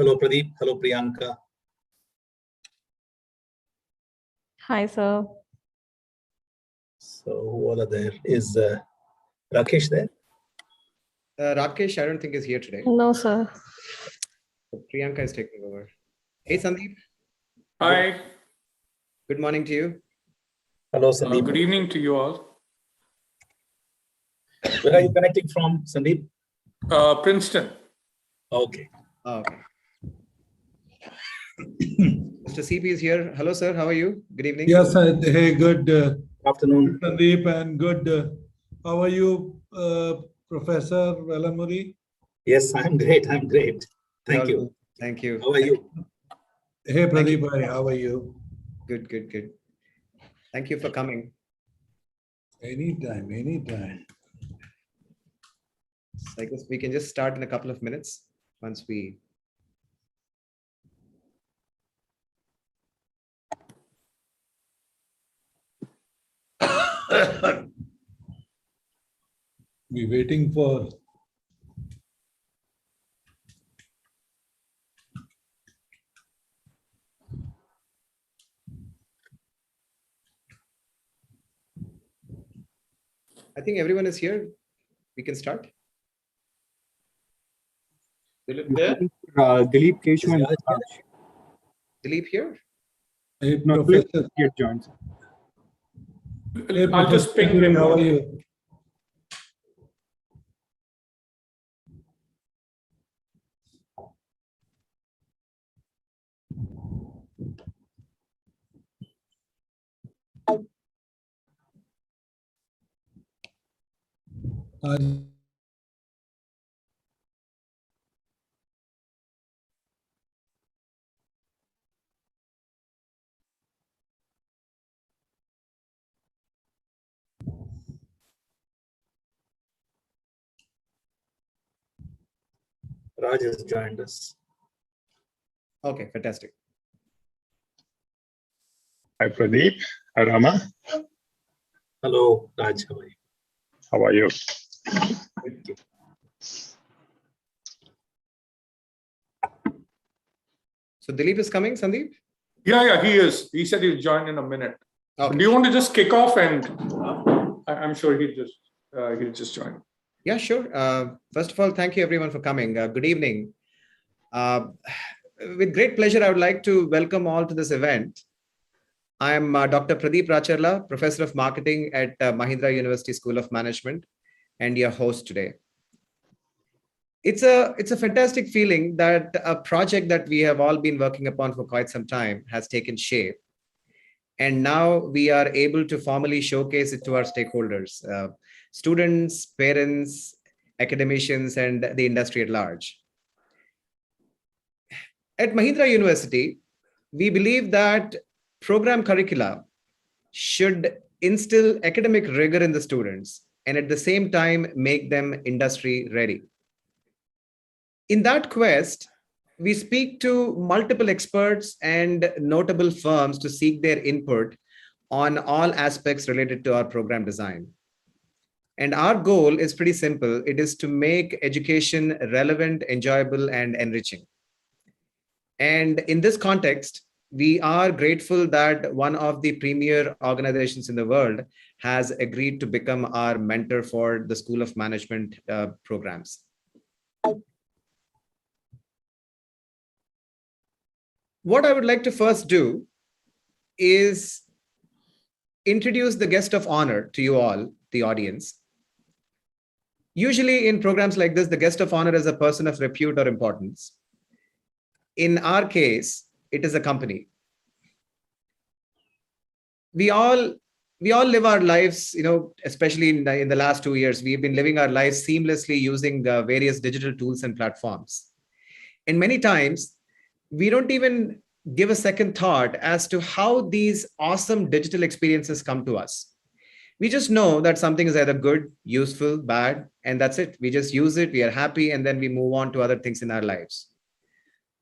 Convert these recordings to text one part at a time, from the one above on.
Hello, Pradeep. Hello, Priyanka. Hi, sir. So, who all are there? Is Rakesh there? Rakesh, I don't think is here today. No, sir. So Priyanka is taking over. Hey, Sandeep. Hi. Good morning to you. Hello, Sandeep. Good evening to you all. Where are you connecting from, Sandeep? Princeton. Okay. Oh, okay. Mr. CP is here. Hello, sir. How are you? Good evening. Yes, hey, good Afternoon. Sandeep, and good. How are you, Professor Velamuri? Yes, I'm great. I'm great. Thank you. Thank you. How are you? Hey, Pradeep, how are you? Good. Thank you for coming. Anytime, anytime. So I guess we can just start in a couple of minutes once we. We're waiting for. I think everyone is here. We can start. Dilip there? Dilip, Keshu, and Raj Raj. Dilip here? Hey, No, Professor. Dilip joins. Hey, I'll just Professor, ping him. how are you? Raj has joined us. Okay, fantastic. Hi Pradeep. Hi Rama. Hello, Raj. How are you? How are you? Thank you. So Dilip is coming, Sandeep? Yeah, he is. He said he'll join in a minute. Okay. Do you want to just kick off and I'm sure he'll just join. Yeah, sure. First of all, thank you everyone for coming. Good evening. With great pleasure, I would like to welcome all to this event. I am Dr. Pradeep Racharla, Professor of Marketing at Mahindra University School of Management, and your host today. It's a fantastic feeling that a project that we have all been working upon for quite some time has taken shape. And now we are able to formally showcase it to our stakeholders, students, parents, academicians, and the industry at large. At Mahindra University, we believe that program curricula should instill academic rigor in the students and at the same time make them industry ready. In that quest, we speak to multiple experts and notable firms to seek their input on all aspects related to our program design. And our goal is pretty simple. It is to make education relevant, enjoyable, and enriching. And in this context, we are grateful that one of the premier organizations in the world has agreed to become our mentor for the School of Management programs. What I would like to first do is introduce the guest of honor to you all, the audience. Usually in programs like this, the guest of honor is a person of repute or importance. In our case, it is a company. We all live our lives, especially in the last 2 years, we've been living our lives seamlessly using various digital tools and platforms. And many times, we don't even give a second thought as to how these awesome digital experiences come to us. We just know that something is either good, useful, bad, and that's it. We just use it, we are happy, and then we move on to other things in our lives.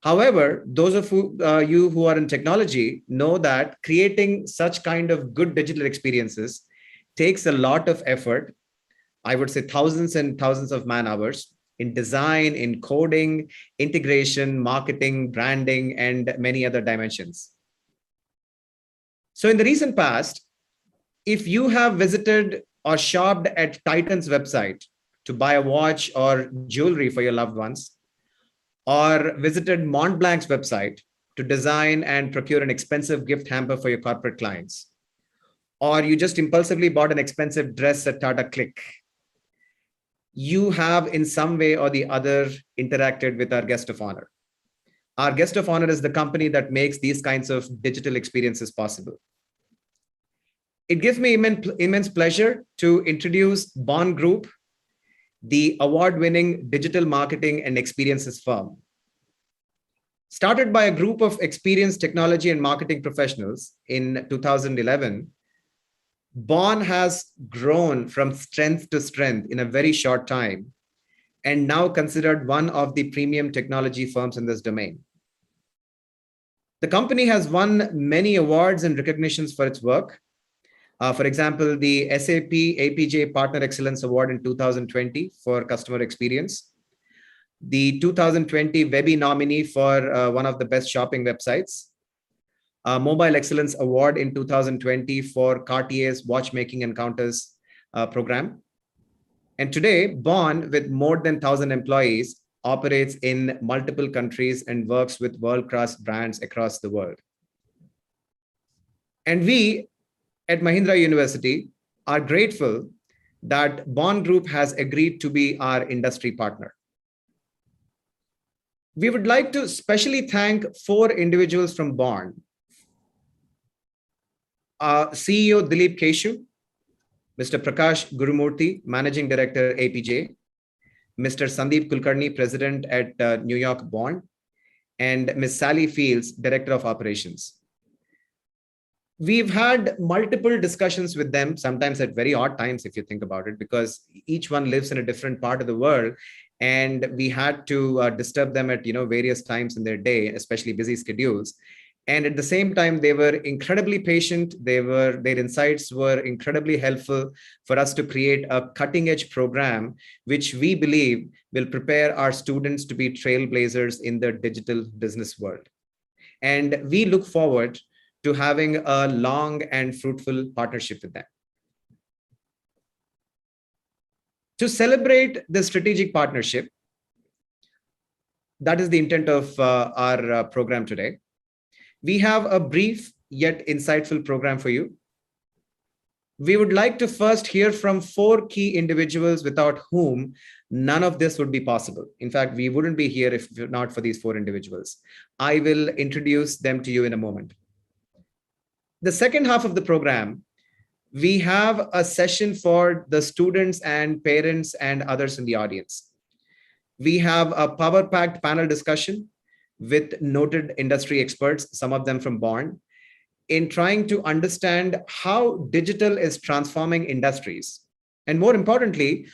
However, those of you who are in technology know that creating such kind of good digital experiences takes a lot of effort. I would say thousands and thousands of man hours, in design, in coding, integration, marketing, branding, and many other dimensions. So in the recent past, if you have visited or shopped at Titan's website to buy a watch or jewelry for your loved ones, or visited Mont Blanc's website to design and procure an expensive gift hamper for your corporate clients, or you just impulsively bought an expensive dress at Tata Click, you have in some way or the other interacted with our guest of honor. Our guest of honor is the company that makes these kinds of digital experiences possible. It gives me immense pleasure to introduce Bond Group, the award-winning digital marketing and experiences firm. Started by a group of experienced technology and marketing professionals in 2011, Bond has grown from strength to strength in a very short time and now considered one of the premium technology firms in this domain. The company has won many awards and recognitions for its work. For example, the SAP APJ Partner Excellence Award in 2020 for customer experience, the 2020 Webby nominee for one of the best shopping websites, Mobile Excellence Award in 2020 for Cartier's Watchmaking Encounters program. And today, Bond, with more than 1,000 employees, operates in multiple countries and works with world-class brands across the world. And we at Mahindra University are grateful that Bond Group has agreed to be our industry partner. We would like to specially thank 4 individuals from Bond. CEO Dilip Keshu, Mr. Prakash Gurumurthy, Managing Director APJ, Mr. Sandeep Kulkarni, President at New York Bond, and Ms. Sally Fields, Director of Operations. We've had multiple discussions with them, sometimes at very odd times, if you think about it, because each one lives in a different part of the world. And we had to disturb them at various times in their day, especially busy schedules. And at the same time, they were incredibly patient. Their insights were incredibly helpful for us to create a cutting-edge program, which we believe will prepare our students to be trailblazers in the digital business world. And we look forward to having a long and fruitful partnership with them. To celebrate the strategic partnership, that is the intent of our program today. We have a brief yet insightful program for you. We would like to first hear from 4 key individuals without whom none of this would be possible. In fact, we wouldn't be here if not for these 4 individuals. I will introduce them to you in a moment. The second half of the program, we have a session for the students and parents and others in the audience. We have a power-packed panel discussion with noted industry experts, some of them from Bond, in trying to understand how digital is transforming industries. And more importantly,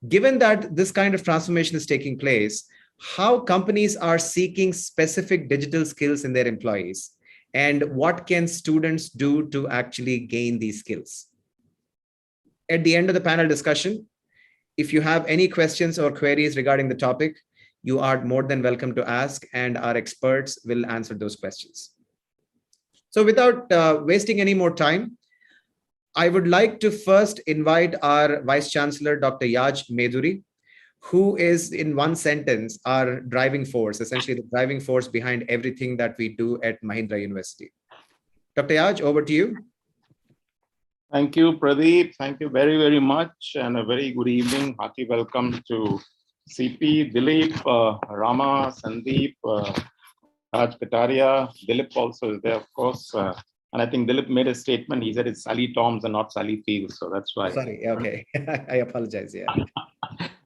given that this kind of transformation is taking place, how companies are seeking specific digital skills in their employees, and what can students do to actually gain these skills. At the end of the panel discussion, if you have any questions or queries regarding the topic, you are more than welcome to ask, and our experts will answer those questions. So without wasting any more time, I would like to first invite our Vice Chancellor, Dr. Raj Qatari, who is in one sentence our driving force, essentially the driving force behind everything that we do at Mahindra University. Dr. Raj, over to you. Thank you, Pradeep. Thank you very, very much. And a very good evening. Hearty welcome to CP, Dilip, Rama, Sandeep, Raj Qatari. Dilip also is there, of course. And I think Dilip made a statement. He said it's Sally Toms and not Sally Fields. So that's why. Sorry. Okay. I apologize. Yeah.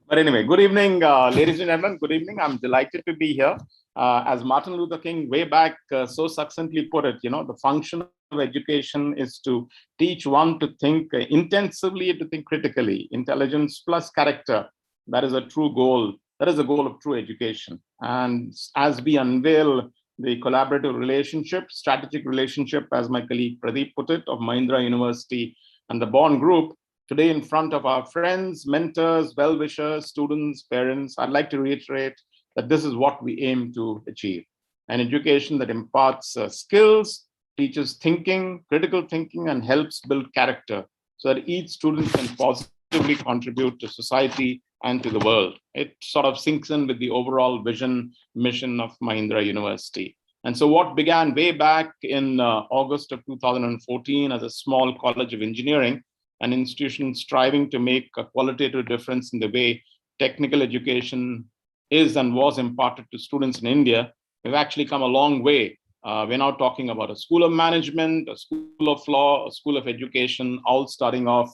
But anyway, good evening, ladies and gentlemen. Good evening. I'm delighted to be here. As Martin Luther King way back so succinctly put it, the function of education is to teach one to think intensively, to think critically. Intelligence plus character. That is a true goal. That is the goal of true education. And as we unveil the collaborative relationship, strategic relationship, as my colleague Pradeep put it, of Mahindra University and the Bond Group, Today, in front of our friends, mentors, well-wishers, students, parents, I'd like to reiterate that this is what we aim to achieve. An education that imparts skills, teaches thinking, critical thinking, and helps build character so that each student can positively contribute to society and to the world. It sort of sinks in with the overall vision, mission of Mahindra University. And so what began way back in August of 2014 as a small college of engineering, an institution striving to make a qualitative difference in the way technical education is and was imparted to students in India, we've actually come a long way. We're now talking about a school of management, a school of law, a school of education, all starting off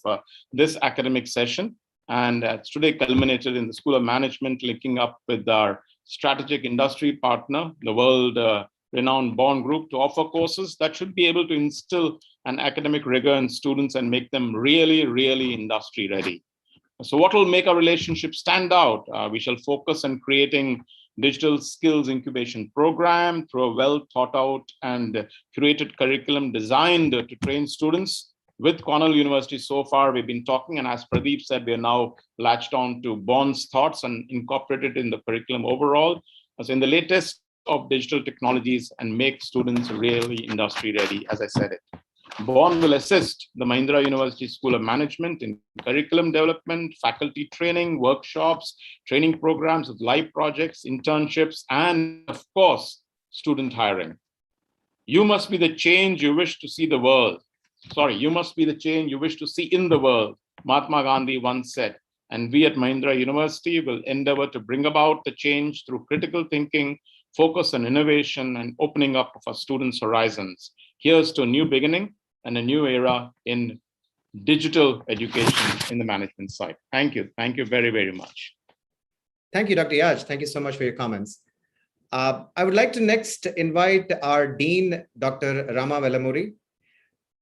this academic session. And it's today culminated in the School of Management, linking up with our strategic industry partner, the world-renowned Bond Group, to offer courses that should be able to instill an academic rigor in students and make them really, really industry ready. So what will make our relationship stand out? We shall focus on creating digital skills incubation program through a well thought out and curated curriculum designed to train students. With Cornell University so far, we've been talking, and as Pradeep said, we are now latched on to Bond's thoughts and incorporated in the curriculum overall. So in the latest of digital technologies and make students really industry ready, as I said it. Bond will assist the Mahindra University School of Management in curriculum development, faculty training, workshops, training programs with live projects, internships, and of course, student hiring. You must be the change you wish to see the world. Sorry, you must be the change you wish to see in the world, Mahatma Gandhi once said. And we at Mahindra University will endeavor to bring about the change through critical thinking, focus on innovation, and opening up of our students' horizons. Here's to a new beginning and a new era in digital education in the management side. Thank you. Thank you very, very much. Thank you, Dr. Yaj. Thank you so much for your comments. I would like to next invite our Dean, Dr. Rama Velamuri.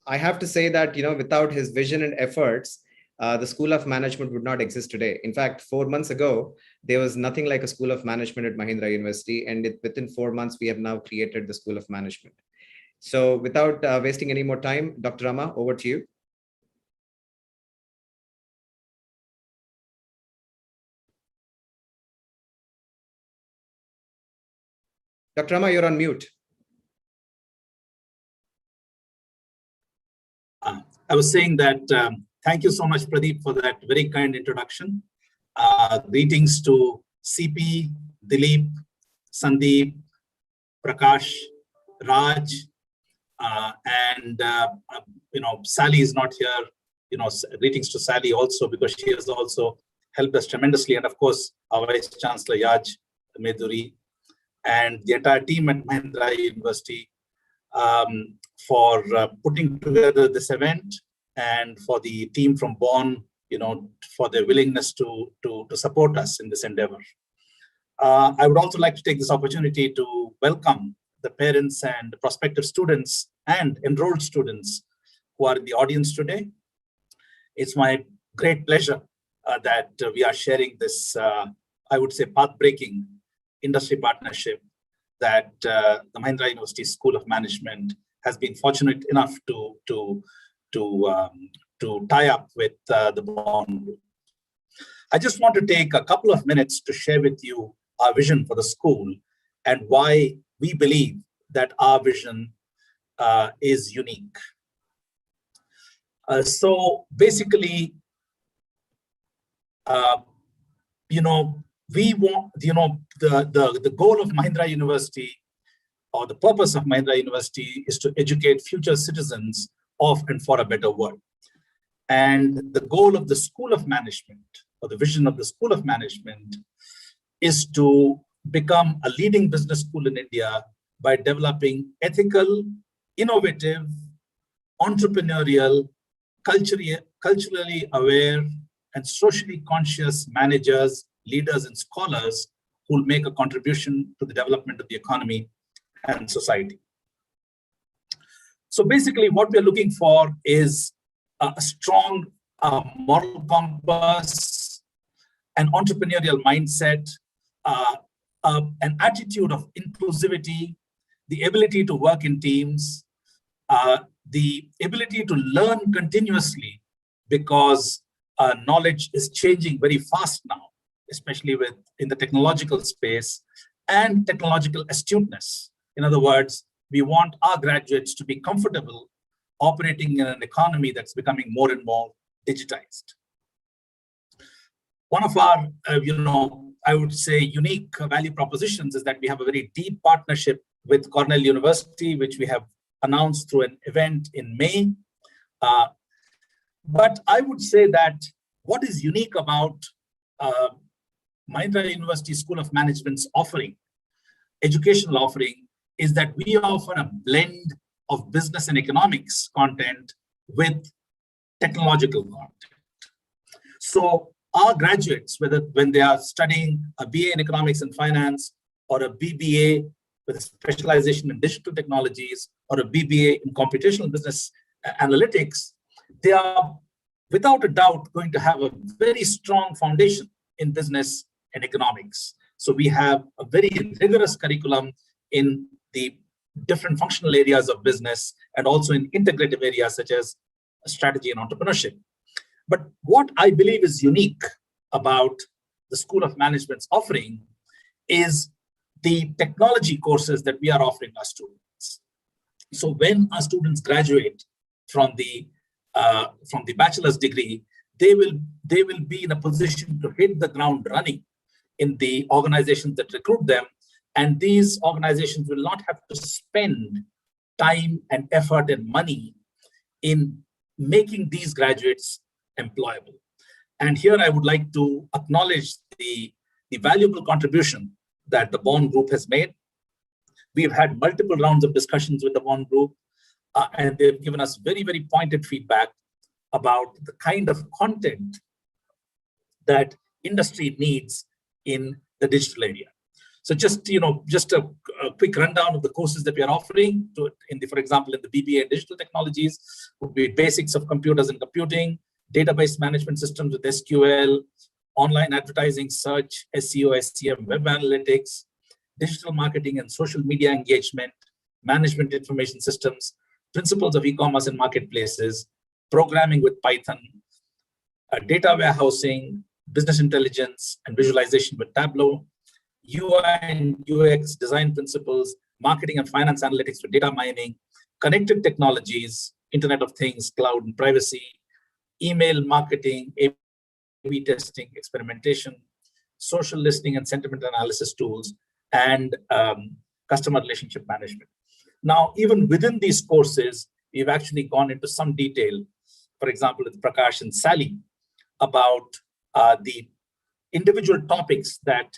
I have to say that, without his vision and efforts, the School of Management would not exist today. In fact, 4 months ago, there was nothing like a School of Management at Mahindra University. And within 4 months, we have now created the School of Management. So without wasting any more time, Dr. Rama, over to you. Dr. Rama, you're on mute. I was saying that thank you so much, Pradeep, for that very kind introduction. Greetings to CP, Dilip, Sandeep, Prakash, Raj, and Sally is not here. Greetings to Sally also, because she has also helped us tremendously, and of course our Vice Chancellor Yaj Meduri and the entire team at Mahindra University for putting together this event, and for the team from Bonn, for their willingness to support us in this endeavor. I would also like to take this opportunity to welcome the parents and prospective students and enrolled students who are in the audience today. It's my great pleasure that we are sharing this, I would say, path-breaking industry partnership that the Mahindra University School of Management has been fortunate enough to tie up with the Bond Group. I just want to take a couple of minutes to share with you our vision for the school and why we believe that our vision is unique. So basically, we want, the goal of Mahindra University, or the purpose of Mahindra University, is to educate future citizens of and for a better world. And the goal of the School of Management, or the vision of the School of Management, is to become a leading business school in India by developing ethical, innovative, entrepreneurial, culturally aware, and socially conscious managers, leaders, and scholars who will make a contribution to the development of the economy and society. So basically what we're looking for is a strong moral compass, an entrepreneurial mindset, an attitude of inclusivity, the ability to work in teams, the ability to learn continuously, because knowledge is changing very fast now, especially in the technological space and technological astuteness. In other words, we want our graduates to be comfortable operating in an economy that's becoming more and more digitized. One of our, I would say, unique value propositions is that we have a very deep partnership with Cornell University, which we have announced through an event in May. But I would say that what is unique about Mahindra University School of Management's offering, educational offering, is that we offer a blend of business and economics content with technological content. So our graduates, when they are studying a BA in economics and finance, or a BBA with a specialization in digital technologies, or a BBA in computational business analytics, they are without a doubt going to have a very strong foundation in business and economics. So we have a very rigorous curriculum in the different functional areas of business and also in integrative areas such as strategy and entrepreneurship. But what I believe is unique about the School of Management's offering is the technology courses that we are offering our students. So when our students graduate from the bachelor's degree, they will be in a position to hit the ground running in the organizations that recruit them. And these organizations will not have to spend time and effort and money in making these graduates employable. And here I would like to acknowledge the valuable contribution that the Bond Group has made. We've had multiple rounds of discussions with the Bond Group, and they've given us very, very pointed feedback about the kind of content that industry needs in the digital area. So just a quick rundown of the courses that we are offering for example, in the BBA in digital technologies would be basics of computers and computing, database management systems with SQL, online advertising, search, SEO, SEM, web analytics, digital marketing and social media engagement, management information systems, principles of e-commerce and marketplaces, programming with Python, data warehousing, business intelligence and visualization with Tableau, UI and UX design principles, marketing and finance analytics with data mining, connected technologies, Internet of Things, cloud and privacy, email marketing, A/B testing, experimentation, social listening and sentiment analysis tools, and customer relationship management. Now, even within these courses, we've actually gone into some detail, for example, with Prakash and Sally, about the individual topics that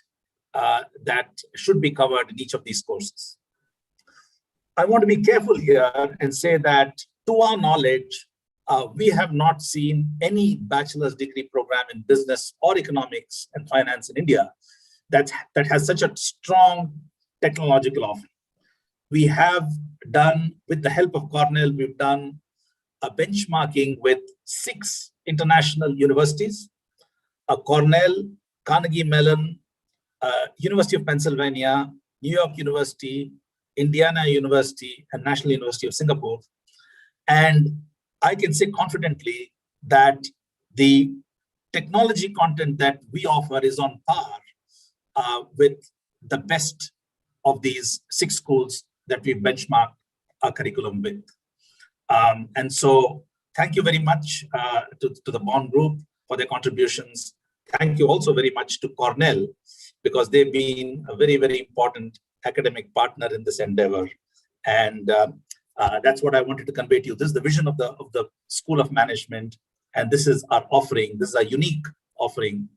should be covered in each of these courses. I want to be careful here and say that, to our knowledge, we have not seen any bachelor's degree program in business or economics and finance in India that has such a strong technological offering. We have done, with the help of Cornell, we've done a benchmarking with 6 international universities, Cornell, Carnegie Mellon, University of Pennsylvania, New York University, Indiana University, and National University of Singapore. And I can say confidently that the technology content that we offer is on par with the best of these 6 schools that we benchmark our curriculum with. And so thank you very much to the Bond Group for their contributions. Thank you also very much to Cornell, because they've been a very, very important academic partner in this endeavor. And that's what I wanted to convey to you. This is the vision of the School of Management, and this is our offering. This is a unique offering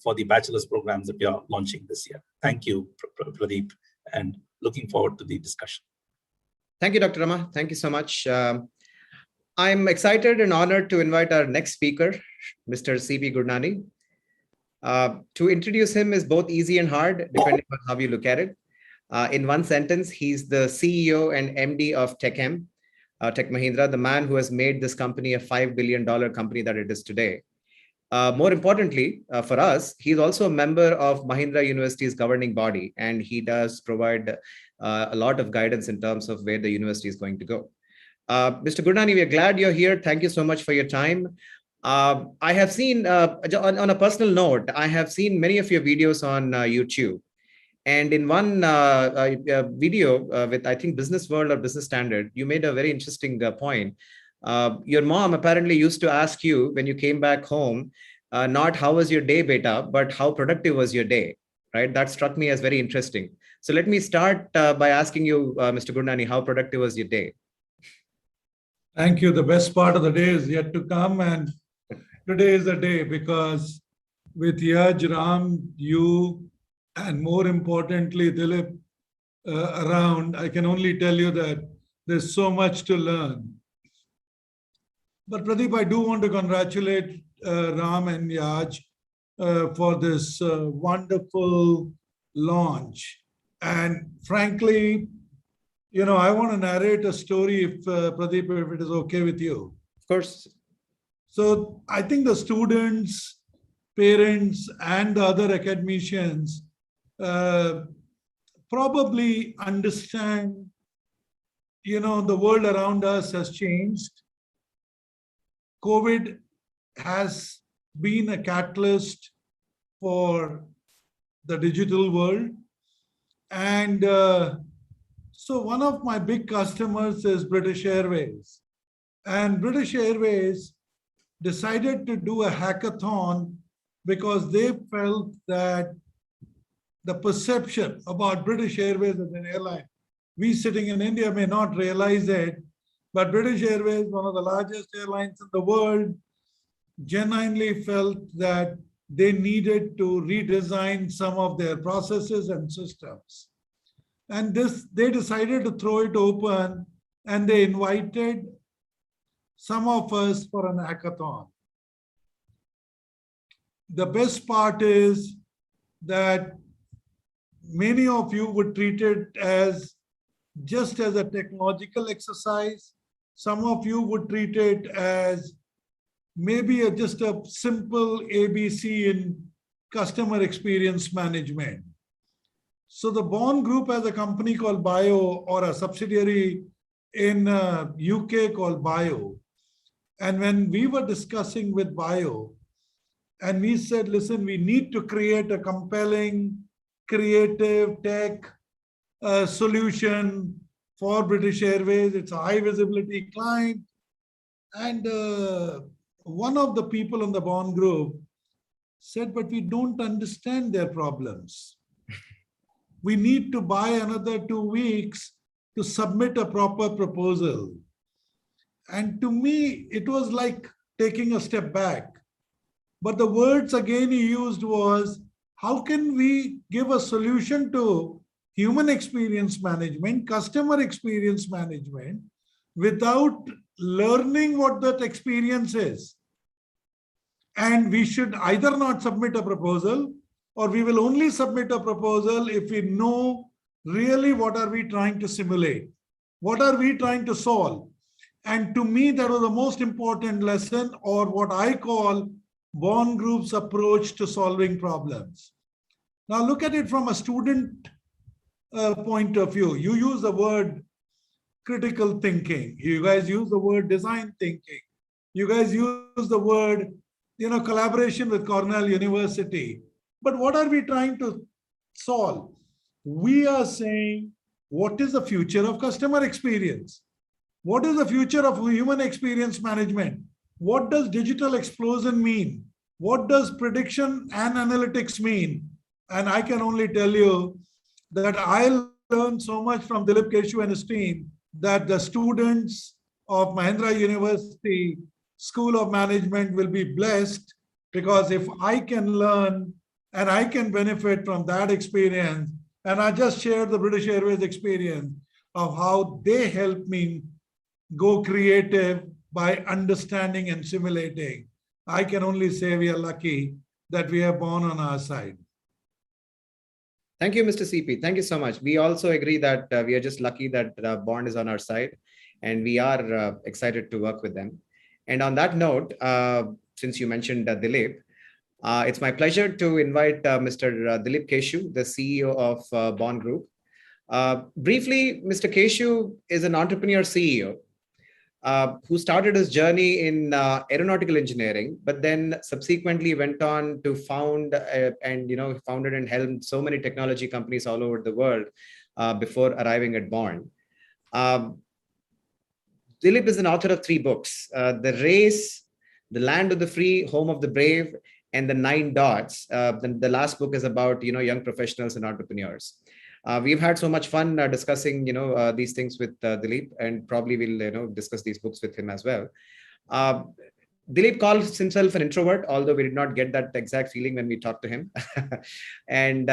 for the bachelor's programs that we are launching this year. Thank you, Pradeep, and looking forward to the discussion. Thank you, Dr. Rama. Thank you so much. I'm excited and honored to invite our next speaker, Mr. CP Gurnani. To introduce him is both easy and hard, depending on how you look at it. In one sentence, he's the CEO and MD of Tech Mahindra, the man who has made this company a $5 billion company that it is today. More importantly, for us, he's also a member of Mahindra University's governing body, and he does provide a lot of guidance in terms of where the university is going to go. Mr. Gurnani, we are glad you're here. Thank you so much for your time. I have seen, on a personal note, I have seen many of your videos on YouTube. And in one video with, I think, Business World or Business Standard, you made a very interesting point. Your mom apparently used to ask you when you came back home, not how was your day, beta, but how productive was your day, right? That struck me as very interesting. So let me start by asking you, Mr. Gurnani, how productive was your day? Thank you. The best part of the day is yet to come. And today is the day, because with Yaj, Ram, you, and more importantly, Dilip around, I can only tell you that there's so much to learn. But Pradeep, I do want to congratulate Ram and Yaj for this wonderful launch. And frankly, you know, I want to narrate a story, if Pradeep, if it is okay with you. Of course. So I think the students, parents, and the other academicians probably understand, you know, the world around us has changed. COVID has been a catalyst for the digital world. And so one of my big customers is British Airways. And British Airways decided to do a hackathon because they felt that the perception about British Airways as an airline, we sitting in India may not realize it, but British Airways, one of the largest airlines in the world, genuinely felt that they needed to redesign some of their processes and systems. And they decided to throw it open, and they invited some of us for an hackathon. The best part is that many of you would treat it as just as a technological exercise. Some of you would treat it as maybe just a simple ABC in customer experience management. So the Bond Group has a company called Bio, or a subsidiary in UK called Bio. And when we were discussing with Bio, and we said, listen, we need to create a compelling, creative tech solution for British Airways. It's a high visibility client. And one of the people in the Bond Group said, but we don't understand their problems. We need to buy another 2 weeks to submit a proper proposal. And to me, it was like taking a step back. But the words again he used was, how can we give a solution to human experience management, customer experience management, without learning what that experience is? And we should either not submit a proposal, or we will only submit a proposal if we know really what are we trying to simulate, what are we trying to solve. And to me, that was the most important lesson, or what I call Bond Group's approach to solving problems. Now look at it from a student point of view. You use the word critical thinking. You guys use the word design thinking. You guys use the word, you know, collaboration with Cornell University. But what are we trying to solve? We are saying, what is the future of customer experience? What is the future of human experience management? What does digital explosion mean? What does prediction and analytics mean? And I can only tell you that I learned so much from Dilip Keshu and his team, that the students of Mahindra University School of Management will be blessed, because if I can learn and I can benefit from that experience, and I just shared the British Airways experience of how they helped me go creative by understanding and simulating, I can only say we are lucky that we have Bond on our side. Thank you, Mr. CP. Thank you so much. We also agree that we are just lucky that Bond is on our side, and we are excited to work with them. And on that note, since you mentioned Dilip, it's my pleasure to invite Mr. Dilip Keshu, the CEO of Bond Group. Briefly, Mr. Keshu is an entrepreneur CEO who started his journey in aeronautical engineering, but then subsequently went on to found founded and helmed so many technology companies all over the world before arriving at Bond. Dilip is an author of 3 books: The Race, The Land of the Free, Home of the Brave, and The 9 Dots. The last book is about young professionals and entrepreneurs. We've had so much fun discussing these things with Dilip, and probably we'll discuss these books with him as well. Dilip calls himself an introvert, although we did not get that exact feeling when we talked to him. And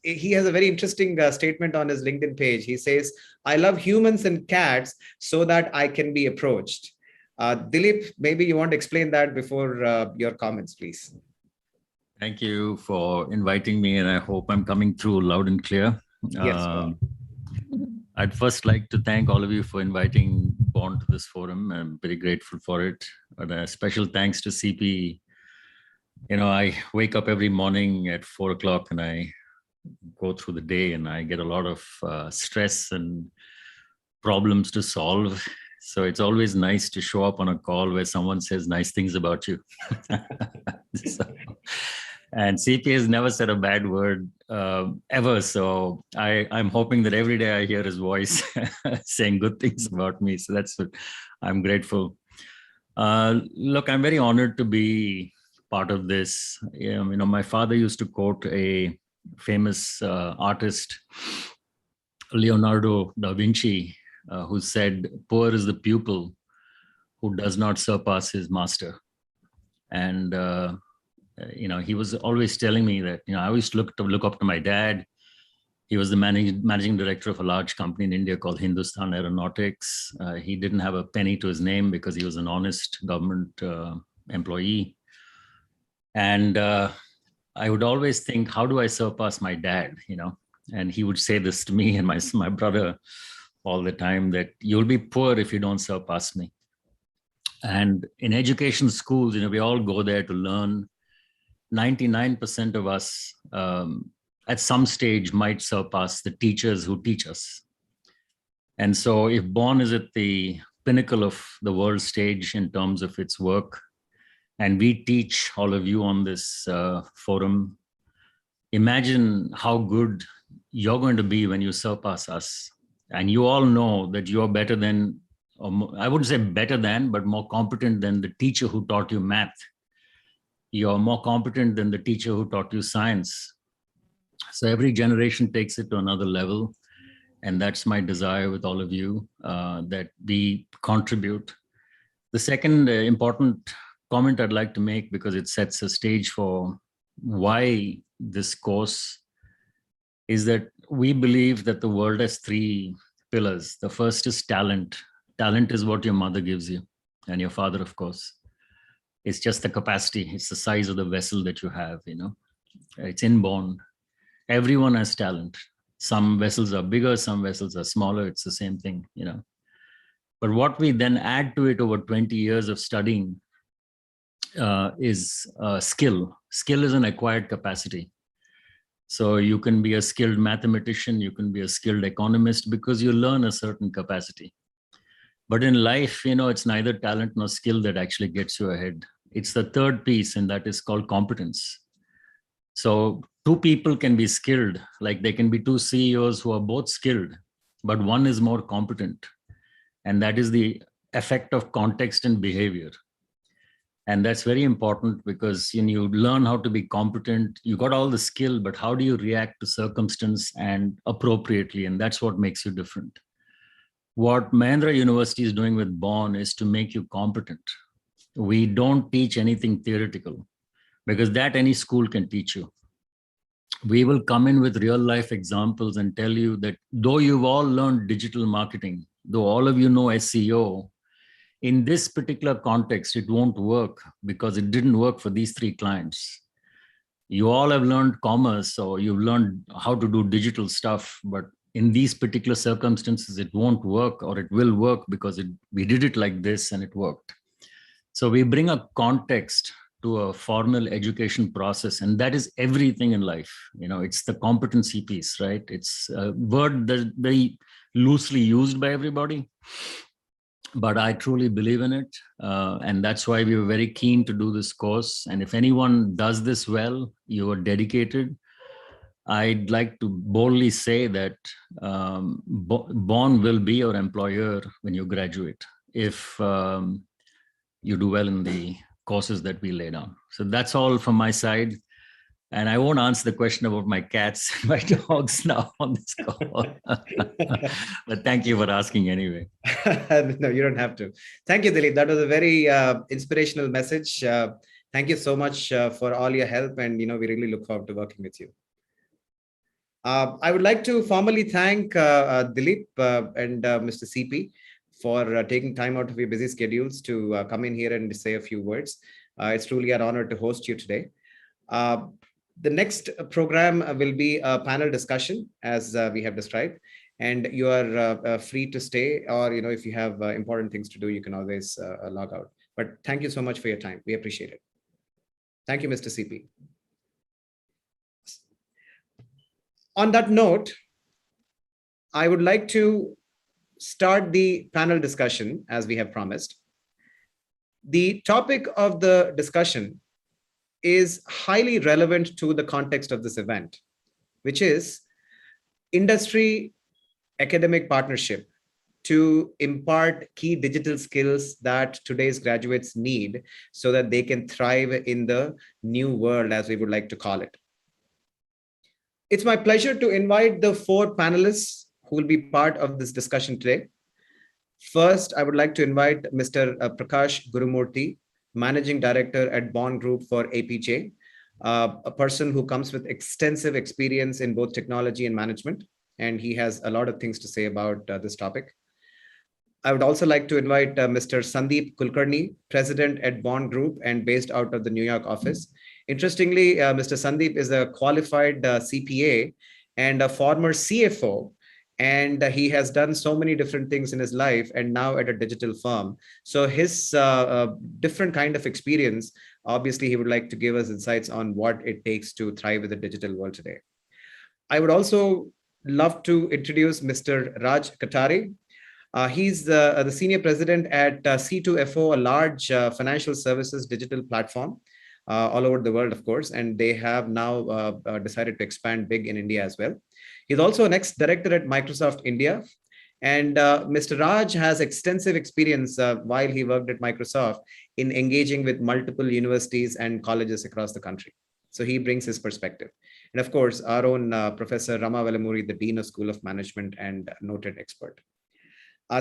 he has a very interesting statement on his LinkedIn page. He says, "I love humans and cats so that I can be approached." Dilip, maybe you want to explain that before your comments, please. Thank you for inviting me, and I hope I'm coming through loud and clear. Yes. I'd first like to thank all of you for inviting Bond to this forum. I'm very grateful for it. But a special thanks to CP. I wake up every morning at 4 o'clock and I go through the day, and I get a lot of stress and problems to solve. So it's always nice to show up on a call where someone says nice things about you. And CP has never said a bad word ever. So I'm hoping that every day I hear his voice saying good things about me. So that's what I'm grateful. Look, I'm very honored to be part of this. My father used to quote a famous artist, Leonardo da Vinci, who said, "Poor is the pupil who does not surpass his master." And he was always telling me that, I always look up to my dad. He was the managing director of a large company in India called Hindustan Aeronautics. He didn't have a penny to his name because he was an honest government employee. And I would always think, how do I surpass my dad? And he would say this to me and my brother all the time, that you'll be poor if you don't surpass me. And in education schools, we all go there to learn. 99% of us at some stage might surpass the teachers who teach us. And so if Bond is at the pinnacle of the world stage in terms of its work, and we teach all of you on this forum, imagine how good you're going to be when you surpass us. And you all know that you're better than, I wouldn't say better than, but more competent than the teacher who taught you math. You're more competent than the teacher who taught you science. So every generation takes it to another level. And that's my desire with all of you, that we contribute. The second important comment I'd like to make, because it sets a stage for why this course, is that we believe that the world has 3 pillars. The first is talent. Talent is what your mother gives you, and your father, of course. It's just the capacity. It's the size of the vessel that you have, It's inborn. Everyone has talent. Some vessels are bigger, some vessels are smaller. It's the same thing, But what we then add to it over 20 years of studying is skill. Skill is an acquired capacity. So you can be a skilled mathematician, you can be a skilled economist because you learn a certain capacity. But in life, it's neither talent nor skill that actually gets you ahead. It's the third piece, and that is called competence. So 2 people can be skilled, like there can be 2 CEOs who are both skilled, but one is more competent. And that is the effect of context and behavior. And that's very important, because you learn how to be competent. You got all the skill, but how do you react to circumstance and appropriately? And that's what makes you different. What Mahindra University is doing with Bond is to make you competent. We don't teach anything theoretical, because that any school can teach you. We will come in with real life examples and tell you that though you've all learned digital marketing, though all of you know SEO, in this particular context, it won't work because it didn't work for these 3 clients. You all have learned commerce, or you've learned how to do digital stuff, but in these particular circumstances, it won't work, or it will work because we did it like this and it worked. So we bring a context to a formal education process, and that is everything in life. It's the competency piece, right? It's a word that's very loosely used by everybody. but I truly believe in it. And that's why we were very keen to do this course. And if anyone does this well, you are dedicated, I'd like to boldly say that Bond will be your employer when you graduate, if you do well in the courses that we lay down. So that's all from my side. And I won't answer the question about my cats and my dogs now on this call. But thank you for asking anyway. No, you don't have to. Thank you, Dilip. That was a very inspirational message. Thank you so much for all your help. And, we really look forward to working with you. I would like to formally thank Dilip and Mr. CP for taking time out of your busy schedules to come in here and say a few words. It's truly an honor to host you today. The next program will be a panel discussion, as we have described, and you are free to stay, or if you have important things to do, you can always log out. But thank you so much for your time. We appreciate it. Thank you, Mr. CP. On that note, I would like to start the panel discussion as we have promised. The topic of the discussion is highly relevant to the context of this event, which is industry academic partnership to impart key digital skills that today's graduates need so that they can thrive in the new world, as we would like to call it. It's my pleasure to invite the 4 panelists who will be part of this discussion today. First, I would like to invite Mr. Prakash Gurumurthy, Managing Director at Bond Group for APJ, a person who comes with extensive experience in both technology and management, and he has a lot of things to say about this topic. I would also like to invite Mr. Sandeep Kulkarni, President at Bond Group and based out of the New York office. Interestingly, Mr. Sandeep is a qualified CPA and a former CFO, and he has done so many different things in his life and now at a digital firm. So his different kind of experience, obviously he would like to give us insights on what it takes to thrive in the digital world today. I would also love to introduce Mr. Raj Qatari. He's the Senior President at C2FO, a large financial services digital platform all over the world, of course, and they have now decided to expand big in India as well. He's also an ex-director at Microsoft India. And Mr. Raj has extensive experience while he worked at Microsoft in engaging with multiple universities and colleges across the country. So he brings his perspective. And of course, our own Professor Rama Velamuri, the Dean of School of Management and noted expert.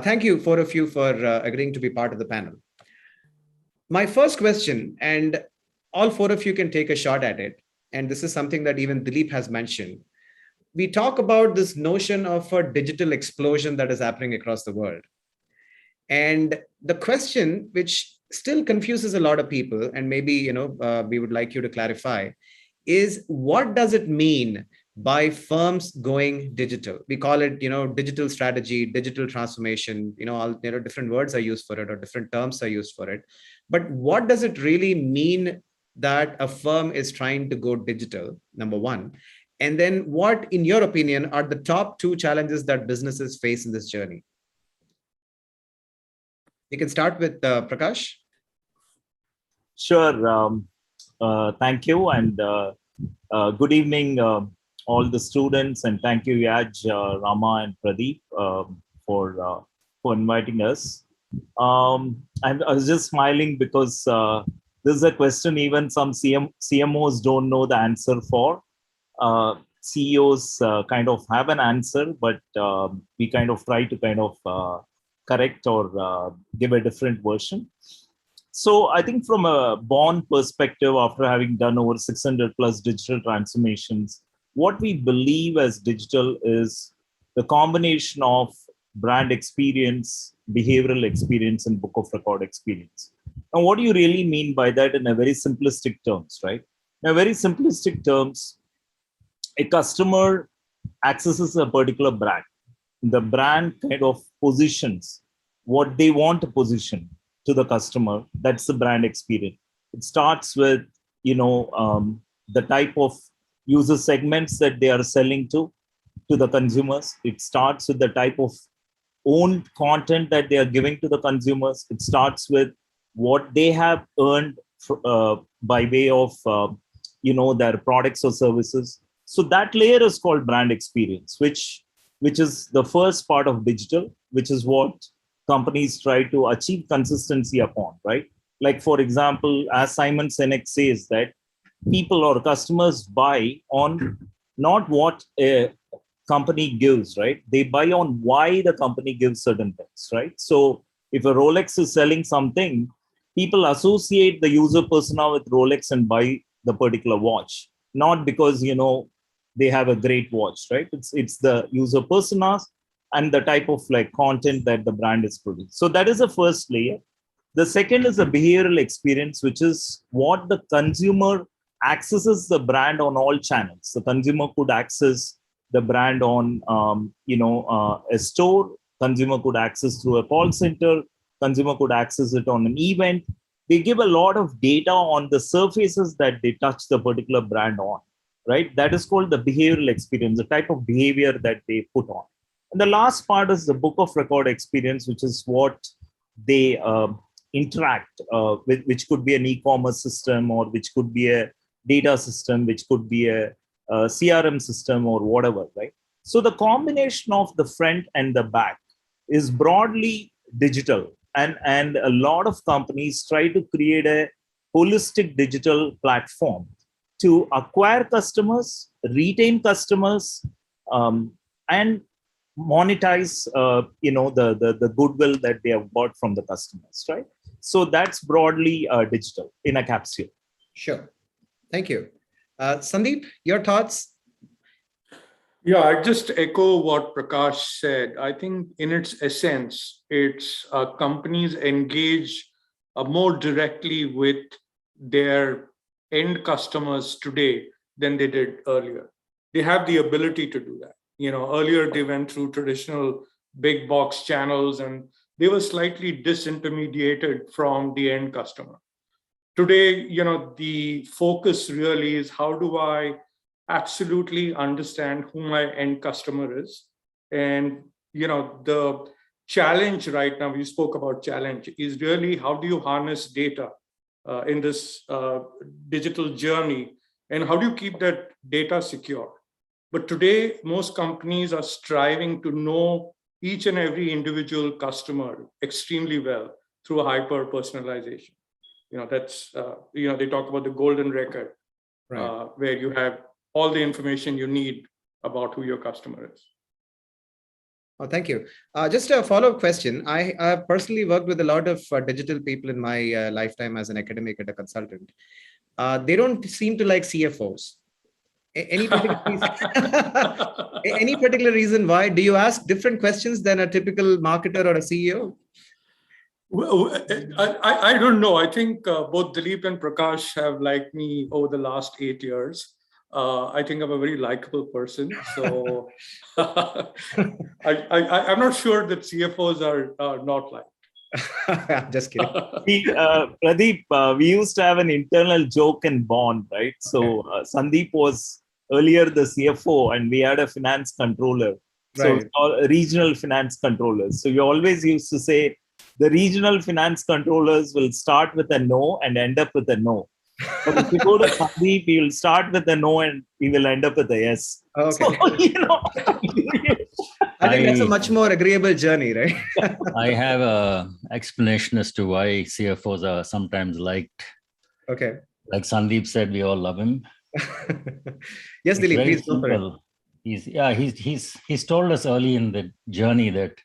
Thank you, 4 of you, for agreeing to be part of the panel. My first question, and all 4 of you can take a shot at it, and this is something that even Dilip has mentioned. We talk about this notion of a digital explosion that is happening across the world. And the question, which still confuses a lot of people, and maybe we would like you to clarify, is what does it mean by firms going digital? We call it, digital strategy, digital transformation, all different words are used for it or different terms are used for it. But what does it really mean that a firm is trying to go digital, number one? And then what, in your opinion, are the top 2 challenges that businesses face in this journey? You can start with Prakash. Sure. Thank you. And good evening, all the students. And thank you, Yaj, Rama, and Pradeep for inviting us. I was just smiling because this is a question even some CMOs don't know the answer for. CEOs kind of have an answer, but we kind of try to kind of correct or give a different version. So I think from a Bond perspective, after having done over 600 plus digital transformations, what we believe as digital is the combination of brand experience, behavioral experience, and book of record experience. And what do you really mean by that in a very simplistic terms, right? In a very simplistic terms, a customer accesses a particular brand. The brand kind of positions what they want to position to the customer. That's the brand experience. It starts with, the type of user segments that they are selling to the consumers. It starts with the type of own content that they are giving to the consumers. It starts with what they have earned by way of their products or services. So that layer is called brand experience, which is the first part of digital, which is what companies try to achieve consistency upon, right? Like, for example, as Simon Sinek says, that people or customers buy on not what a company gives, right? They buy on why the company gives certain things, right? So if a Rolex is selling something, people associate the user persona with Rolex and buy the particular watch, not because, they have a great watch, right? It's the user personas and the type of like content that the brand is producing. So that is the first layer. The second is the behavioral experience, which is what the consumer accesses the brand on all channels. The consumer could access the brand on, a store. Consumer could access through a call center. Consumer could access it on an event. They give a lot of data on the surfaces that they touch the particular brand on, right? That is called the behavioral experience, the type of behavior that they put on. And the last part is the book of record experience, which is what they interact with, which could be an e-commerce system, or which could be a data system, which could be a CRM system, or whatever, right? So the combination of the front and the back is broadly digital. And a lot of companies try to create a holistic digital platform to acquire customers, retain customers, and monetize, the goodwill that they have bought from the customers, right? So that's broadly digital in a capsule. Sure. Thank you. Sandeep, your thoughts? Yeah, I just echo what Prakash said. I think in its essence, it's companies engage more directly with their end customers today than they did earlier. They have the ability to do that. Earlier they went through traditional big box channels and they were slightly disintermediated from the end customer. Today, the focus really is, how do I absolutely understand who my end customer is? And, the challenge right now, we spoke about challenge, is really how do you harness data in this digital journey, and how do you keep that data secure? But today, most companies are striving to know each and every individual customer extremely well through a hyper personalization. That's, they talk about the golden record, right, where you have all the information you need about who your customer is. Oh, thank you. Just a follow-up question. I personally worked with a lot of digital people in my lifetime as an academic and a consultant. They don't seem to like CFOs. Any particular reason? Any particular reason why? Do you ask different questions than a typical marketer or a CEO? Well, I don't know. I think both Dilip and Prakash have liked me over the last 8 years. I think I'm a very likable person. So I'm not sure that CFOs are not liked. Just kidding. Pradeep, we used to have an internal joke in Bond, right? So Sandeep was earlier the CFO and we had a finance controller. So Right. all regional finance controllers. So we always used to say the regional finance controllers will start with a no and end up with a no. But if you go to Sandeep, he will start with a no and he will end up with a yes. Okay. So, I think that's a much more agreeable journey, right? I have an explanation as to why CFOs are sometimes liked. Okay. Like Sandeep said, we all love him. Yes, It's Dilip, very please go for it. simple. He's told us early in the journey that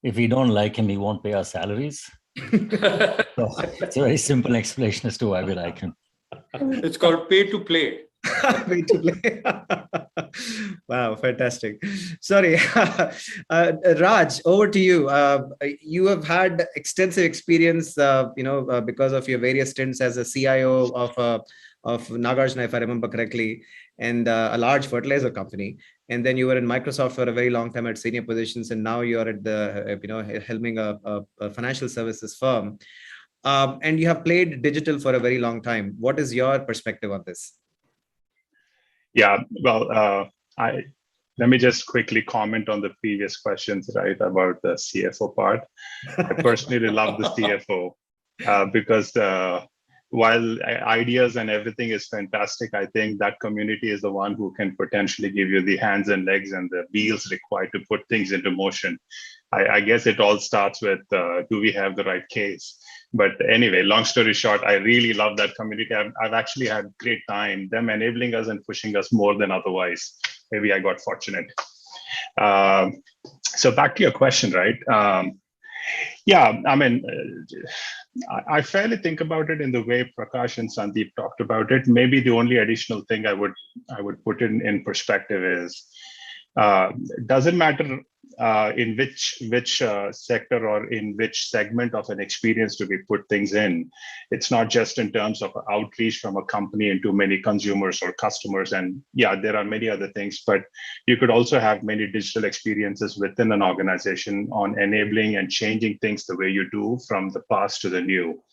if we don't like him, he won't pay our salaries. So it's a very simple explanation as to why we like him. It's called pay to play. Pay to play. Wow, fantastic. Sorry. Raj, over to you. You have had extensive experience, because of your various stints as a CIO of Nagarjuna, if I remember correctly, and a large fertilizer company. And then you were in Microsoft for a very long time at senior positions, and now you're at the, helming a financial services firm. And you have played digital for a very long time. What is your perspective on this? Yeah, well, Let me just quickly comment on the previous questions, right, about the CFO part. I personally love the CFO because while ideas and everything is fantastic, I think that community is the one who can potentially give you the hands and legs and the wheels required to put things into motion. I guess it all starts with, do we have the right case? But anyway, long story short, I really love that community. I've actually had great time, them enabling us and pushing us more than otherwise. Maybe I got fortunate. So back to your question, right? Yeah, I mean, I fairly think about it in the way Prakash and Sandeep talked about it. Maybe the only additional thing I would put in perspective is, doesn't matter in which sector or in which segment of an experience do we put things in. It's not just in terms of outreach from a company into many consumers or customers. And yeah, there are many other things, but you could also have many digital experiences within an organization on enabling and changing things the way you do from the past to the new.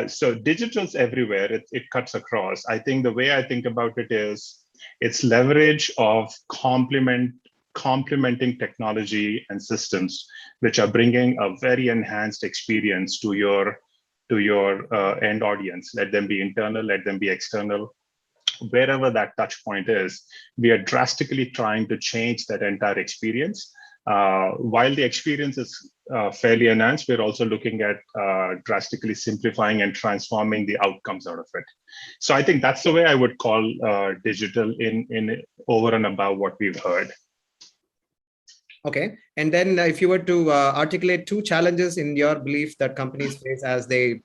So digital's everywhere, it cuts across. I think the way I think about it is, it's leverage of complementing technology and systems, which are bringing a very enhanced experience to your end audience. Let them be internal, let them be external. Wherever that touch point is, we are drastically trying to change that entire experience. While the experience is fairly enhanced, we're also looking at drastically simplifying and transforming the outcomes out of it. So I think that's the way I would call digital in over and above what we've heard. Okay. And then if you were to articulate 2 challenges in your belief that companies face as they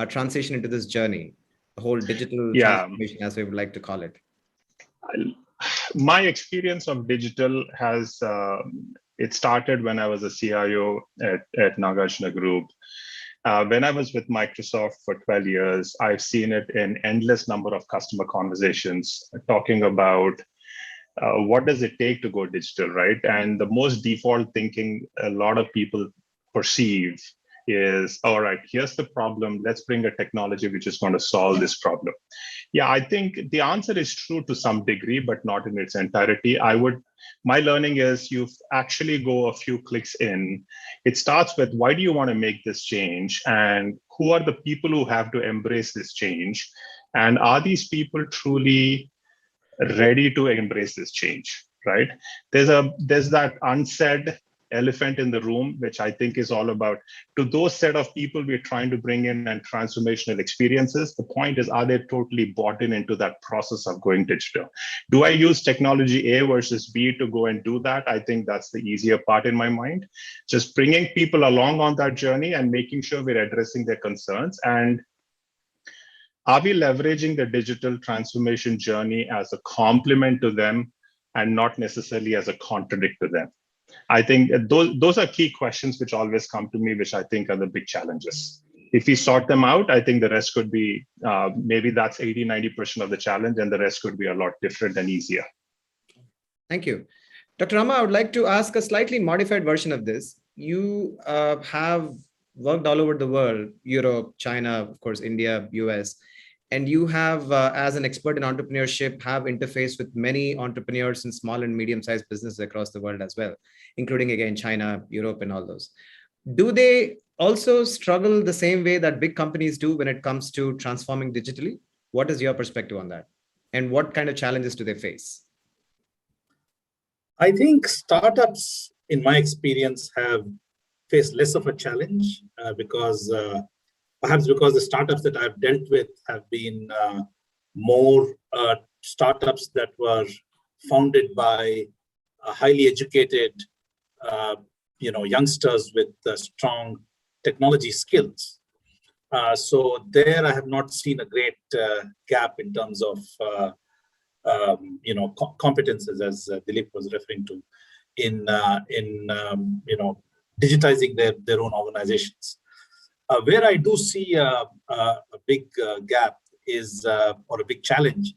transition into this journey, the whole digital transformation, as we would like to call it. My experience of digital has, it started when I was a CIO at Nagarjuna Group. When I was with Microsoft for 12 years, I've seen it in endless number of customer conversations talking about what does it take to go digital, right? And the most default thinking a lot of people perceive is, all right, here's the problem. Let's bring a technology which is going to solve this problem. Yeah, I think the answer is true to some degree, but not in its entirety. My learning is you actually go a few clicks in. It starts with, why do you want to make this change? And who are the people who have to embrace this change? And are these people truly ready to embrace this change, right? There's that unsaid elephant in the room, which I think is all about, to those set of people we're trying to bring in and transformational experiences. The point is, are they totally bought into that process of going digital? Do I use technology A versus B to go and do that? I think that's the easier part in my mind. Just bringing people along on that journey and making sure we're addressing their concerns. And are we leveraging the digital transformation journey as a complement to them and not necessarily as a contradict to them? I think those are key questions which always come to me, which I think are the big challenges. If we sort them out, I think the rest could be, maybe that's 80-90% of the challenge, and the rest could be a lot different and easier. Thank you. Dr. Rama, I would like to ask a slightly modified version of this. You have worked all over the world, Europe, China, of course, India, US. And you have, as an expert in entrepreneurship, have interfaced with many entrepreneurs in small and medium-sized businesses across the world as well, including, again, China, Europe, and all those. Do they also struggle the same way that big companies do when it comes to transforming digitally? What is your perspective on that? And what kind of challenges do they face? I think startups, in my experience, have faced less of a challenge perhaps because the startups that I've dealt with have been more startups that were founded by highly educated, youngsters with strong technology skills. So there, I have not seen a great gap in terms of competences, as Dilip was referring to, in digitizing their own organizations. Where I do see a big gap is, or a big challenge,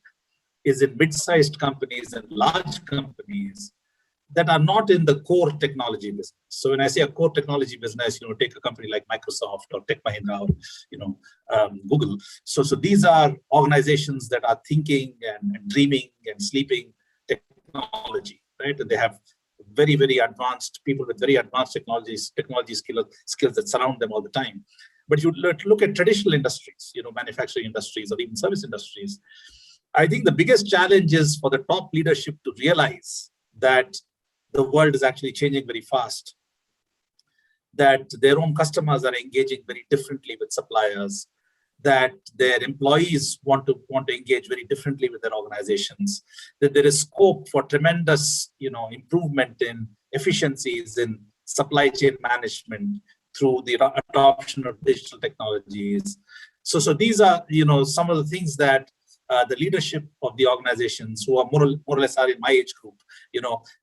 is in mid-sized companies and large companies that are not in the core technology business. So when I say a core technology business, take a company like Microsoft or Tech Mahindra or Google. So these are organizations that are thinking and dreaming and sleeping technology, right? And they have very, very advanced people with very advanced technology skills that surround them all the time. But if you look at traditional industries, manufacturing industries or even service industries, I think the biggest challenge is for the top leadership to realize that the world is actually changing very fast, that their own customers are engaging very differently with suppliers, that their employees want to engage very differently with their organizations, that there is scope for tremendous, improvement in efficiencies in supply chain management through the adoption of digital technologies. So these are, some of the things that the leadership of the organizations who are more or less are in my age group,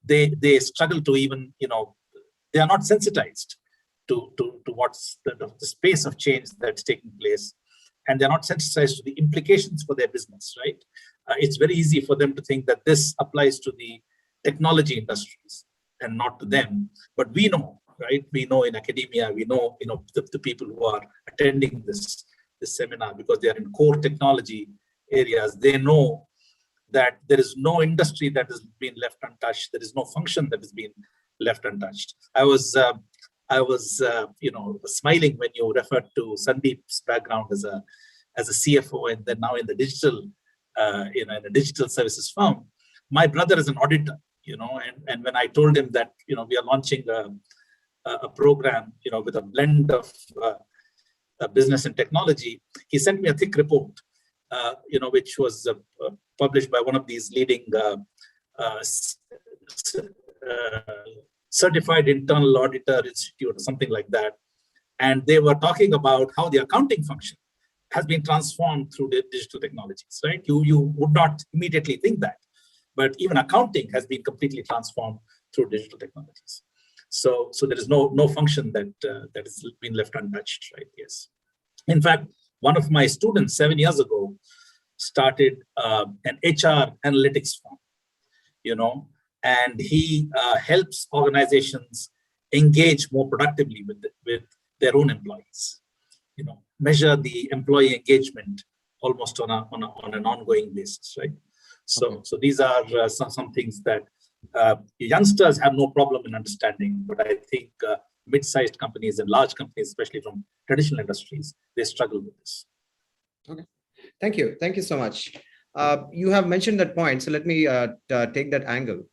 they struggle to even, they are not sensitized to what's the space of change that's taking place. And they're not sensitized to the implications for their business, right? It's very easy for them to think that this applies to the technology industries and not to them. But we know, right? We know in academia, we know, the people who are attending this seminar, because they are in core technology areas, they know that there is no industry that has been left untouched. There is no function that has been left untouched. I was smiling when you referred to Sandeep's background as a CFO, and then now in the digital, in a digital services firm. My brother is an auditor, and when I told him that, we are launching a program, with a blend of business and technology, he sent me a thick report, which was published by one of these leading certified internal auditor institute or something like that. And they were talking about how the accounting function has been transformed through the digital technologies, right? You would not immediately think that, but even accounting has been completely transformed through digital technologies. So there is no function that has been left untouched, right? Yes. In fact, one of my students 7 years ago started an HR analytics firm, and he helps organizations engage more productively with their own employees, measure the employee engagement almost on an ongoing basis, right? So these are some things that youngsters have no problem in understanding, but I think mid-sized companies and large companies, especially from traditional industries, they struggle with this. Okay, thank you so much. You have mentioned that point, so let me take that angle.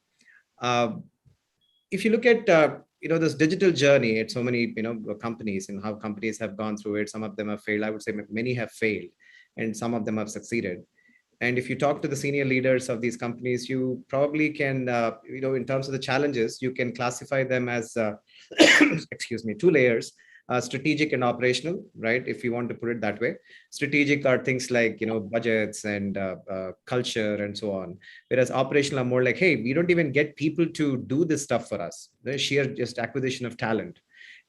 If you look at this digital journey at so many companies and how companies have gone through it, some of them have failed. I would say many have failed, and some of them have succeeded. And if you talk to the senior leaders of these companies, you probably can, in terms of the challenges, you can classify them as, excuse me, two layers. Strategic and operational, right? If you want to put it that way. Strategic are things like, budgets and culture and so on. Whereas operational are more like, hey, we don't even get people to do this stuff for us. The sheer just acquisition of talent.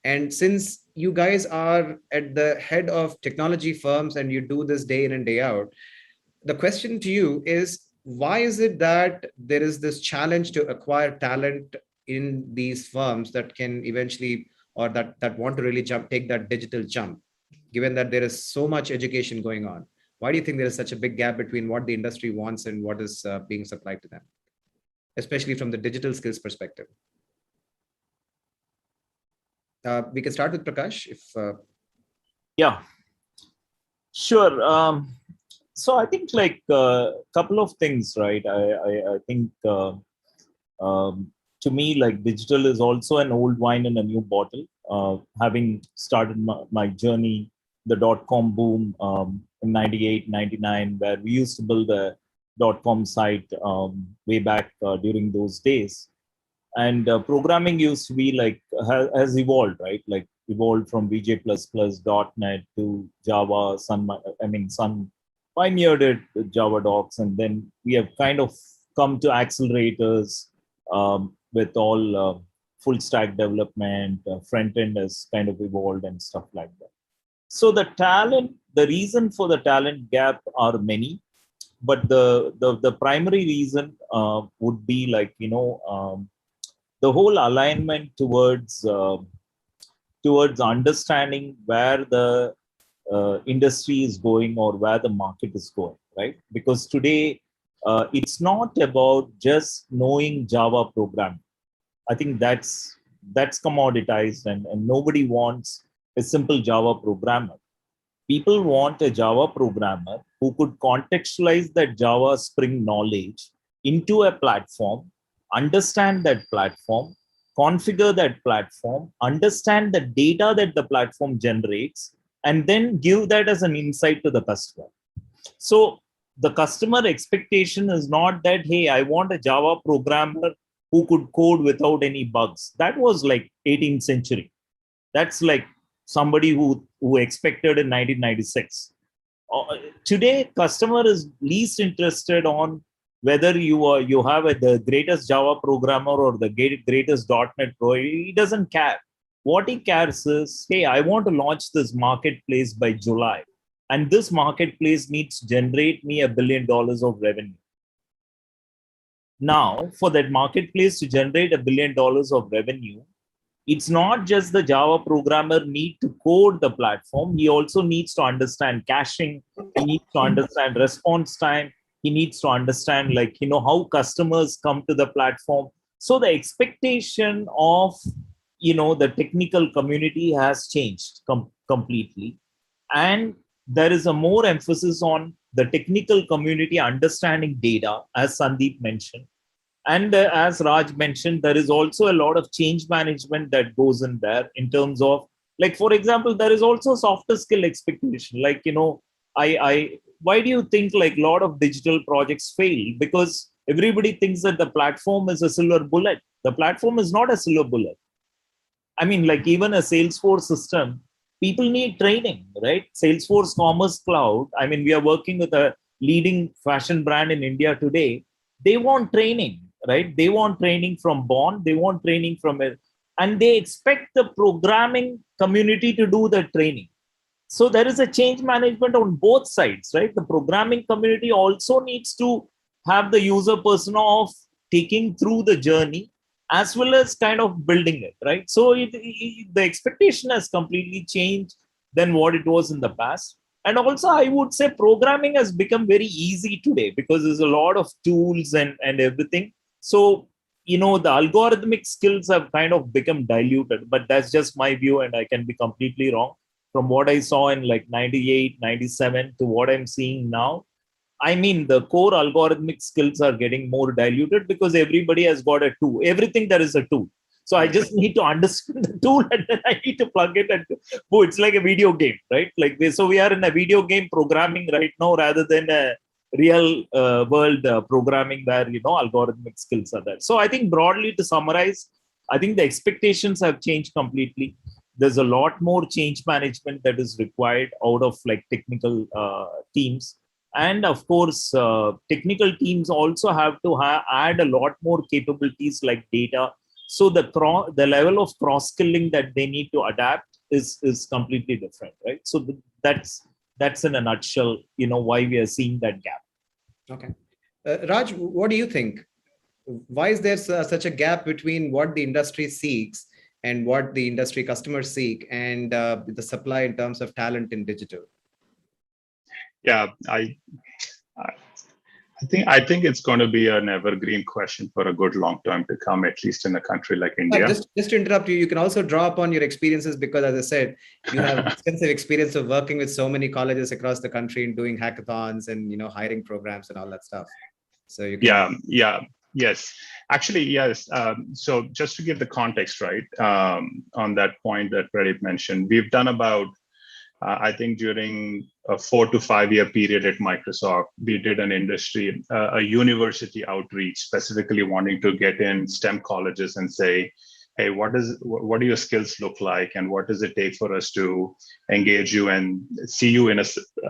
And since you guys are at the head of technology firms and you do this day in and day out, the question to you is, why is it that there is this challenge to acquire talent in these firms that can eventually, or that want to really take that digital jump, given that there is so much education going on? Why do you think there is such a big gap between what the industry wants and what is being supplied to them, especially from the digital skills perspective? We can start with Prakash. Yeah, sure. So I think like a couple of things, right? I think to me, like digital is also an old wine in a new bottle. Having started my journey, the .com boom in 98, 99, where we used to build a .com site way back during those days. And programming used to be like, has evolved, right? Like evolved from VJ++, .NET to Java, Sun pioneered it with Java docs. And then we have kind of come to accelerators with all full stack development, front end has kind of evolved and stuff like that. So the reason for the talent gap are many, but the primary reason would be like, the whole alignment towards understanding where the industry is going or where the market is going, right? Because today, it's not about just knowing Java programming. I think that's commoditized, and nobody wants a simple Java programmer. People want a Java programmer who could contextualize that Java Spring knowledge into a platform, understand that platform, configure that platform, understand the data that the platform generates, and then give that as an insight to the customer. So the customer expectation is not that, hey, I want a Java programmer who could code without any bugs. That was like 18th century. That's like somebody who expected in 1996. Today, customer is least interested on whether you have the greatest Java programmer or the greatest .NET Pro. He doesn't care. What he cares is, hey, I want to launch this marketplace by July, and this marketplace needs to generate me $1 billion of revenue. Now, for that marketplace to generate $1 billion of revenue, it's not just the Java programmer need to code the platform. He also needs to understand caching. He needs to understand response time. He needs to understand, like, how customers come to the platform. So the expectation of, the technical community has changed completely. And there is a more emphasis on the technical community understanding data, as Sandeep mentioned. And as Raj mentioned, there is also a lot of change management that goes in there in terms of, like, for example, there is also softer skill expectation. Like, why do you think like a lot of digital projects fail? Because everybody thinks that the platform is a silver bullet. The platform is not a silver bullet. I mean, like even a Salesforce system, people need training, right? Salesforce Commerce Cloud. I mean, we are working with a leading fashion brand in India today. They want training, right? They want training from Bond. They want training from it. And they expect the programming community to do the training. So there is a change management on both sides, right? The programming community also needs to have the user persona of taking through the journey as well as kind of building it, right? So the expectation has completely changed than what it was in the past. And also, I would say programming has become very easy today because there's a lot of tools and everything. So, the algorithmic skills have kind of become diluted, but that's just my view and I can be completely wrong. From what I saw in like 98, 97 to what I'm seeing now, I mean, the core algorithmic skills are getting more diluted because everybody has got a tool. Everything there is a tool. So I just need to understand the tool and then I need to plug it and it's like a video game, right? Like so we are in a video game programming right now rather than a real world programming where, algorithmic skills are there. So I think broadly to summarize, I think the expectations have changed completely. There's a lot more change management that is required out of like technical teams. And of course, technical teams also have to add a lot more capabilities like data. So the level of cross-skilling that they need to adapt is completely different, right? So that's in a nutshell, why we are seeing that gap. Okay. Raj, what do you think? Why is there such a gap between what the industry seeks and what the industry customers seek and the supply in terms of talent in digital? Yeah, I think it's going to be an evergreen question for a good long time to come, at least in a country like India. Just to interrupt you can also draw upon your experiences because, as I said, you have extensive experience of working with so many colleges across the country and doing hackathons and hiring programs and all that stuff. So you can... Yes, actually, yes. So just to give the context, right, on that point that Pradeep mentioned, we've done about I think during a 4 to 5 year period at Microsoft, we did an industry, a university outreach, specifically wanting to get in STEM colleges and say, hey, what do your skills look like? And what does it take for us to engage you and see you in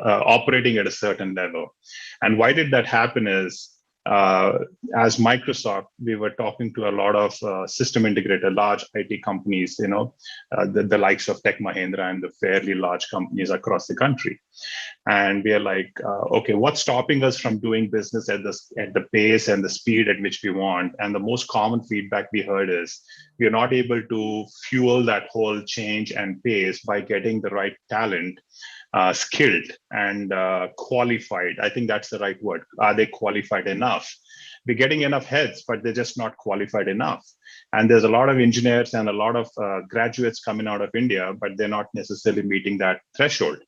operating at a certain level? And why did that happen is, as Microsoft, we were talking to a lot of system integrator, large IT companies, the likes of Tech Mahindra and the fairly large companies across the country. And we are like, okay, what's stopping us from doing business at the pace and the speed at which we want? And the most common feedback we heard is we are not able to fuel that whole change and pace by getting the right talent, skilled and qualified. I think that's the right word. Are they qualified enough? We're getting enough heads, but they're just not qualified enough. And there's a lot of engineers and a lot of graduates coming out of India, but they're not necessarily meeting that threshold.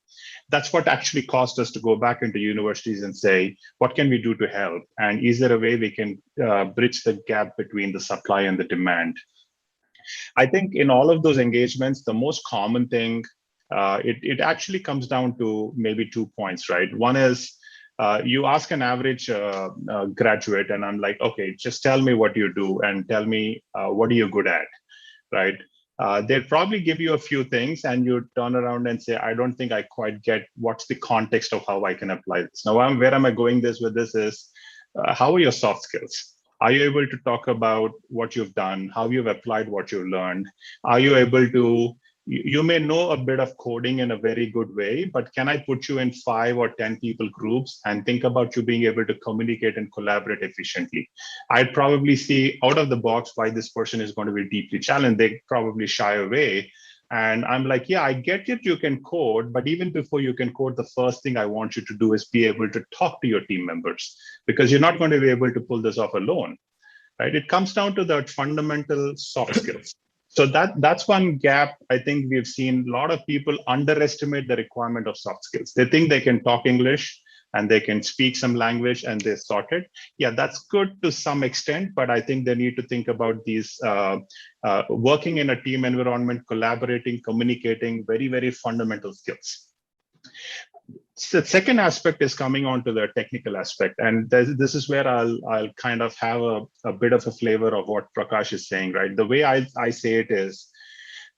That's what actually caused us to go back into universities and say, what can we do to help? And is there a way we can bridge the gap between the supply and the demand? I think in all of those engagements, the most common thing, it actually comes down to maybe 2 points, right? One is, you ask an average graduate, and I'm like, okay, just tell me what you do and tell me what are you good at, right? They'll probably give you a few things, and you turn around and say, I don't think I quite get what's the context of how I can apply this. Now, where am I going with this is, how are your soft skills? Are you able to talk about what you've done, how you've applied what you've learned? Are you able to, you may know a bit of coding in a very good way, but can I put you in 5 or 10 people groups and think about you being able to communicate and collaborate efficiently? I'd probably see out of the box why this person is going to be deeply challenged. They probably shy away. And I'm like, yeah, I get it, you can code, but even before you can code, the first thing I want you to do is be able to talk to your team members, because you're not going to be able to pull this off alone, right? It comes down to that fundamental soft skills. So that's one gap. I think we've seen a lot of people underestimate the requirement of soft skills. They think they can talk English and they can speak some language and they're sorted. Yeah, that's good to some extent, but I think they need to think about these working in a team environment, collaborating, communicating, very, very fundamental skills. So the second aspect is coming on to the technical aspect. And this is where I'll kind of have a bit of a flavor of what Prakash is saying, right? The way I say it is,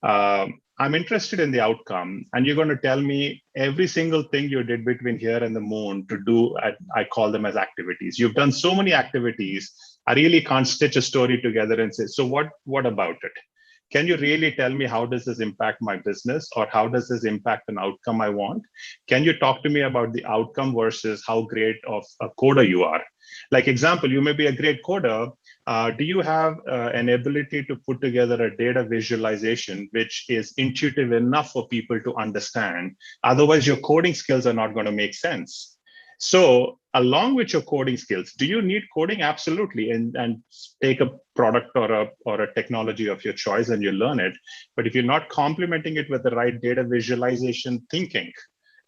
I'm interested in the outcome, and you're going to tell me every single thing you did between here and the moon to do, I call them as activities. You've done so many activities, I really can't stitch a story together and say, so what about it? Can you really tell me how does this impact my business, or how does this impact an outcome I want? Can you talk to me about the outcome versus how great of a coder you are? Like example, you may be a great coder. Do you have an ability to put together a data visualization which is intuitive enough for people to understand? Otherwise, your coding skills are not going to make sense. So along with your coding skills, do you need coding? Absolutely. And take a product or a technology of your choice and you learn it. But if you're not complementing it with the right data visualization thinking,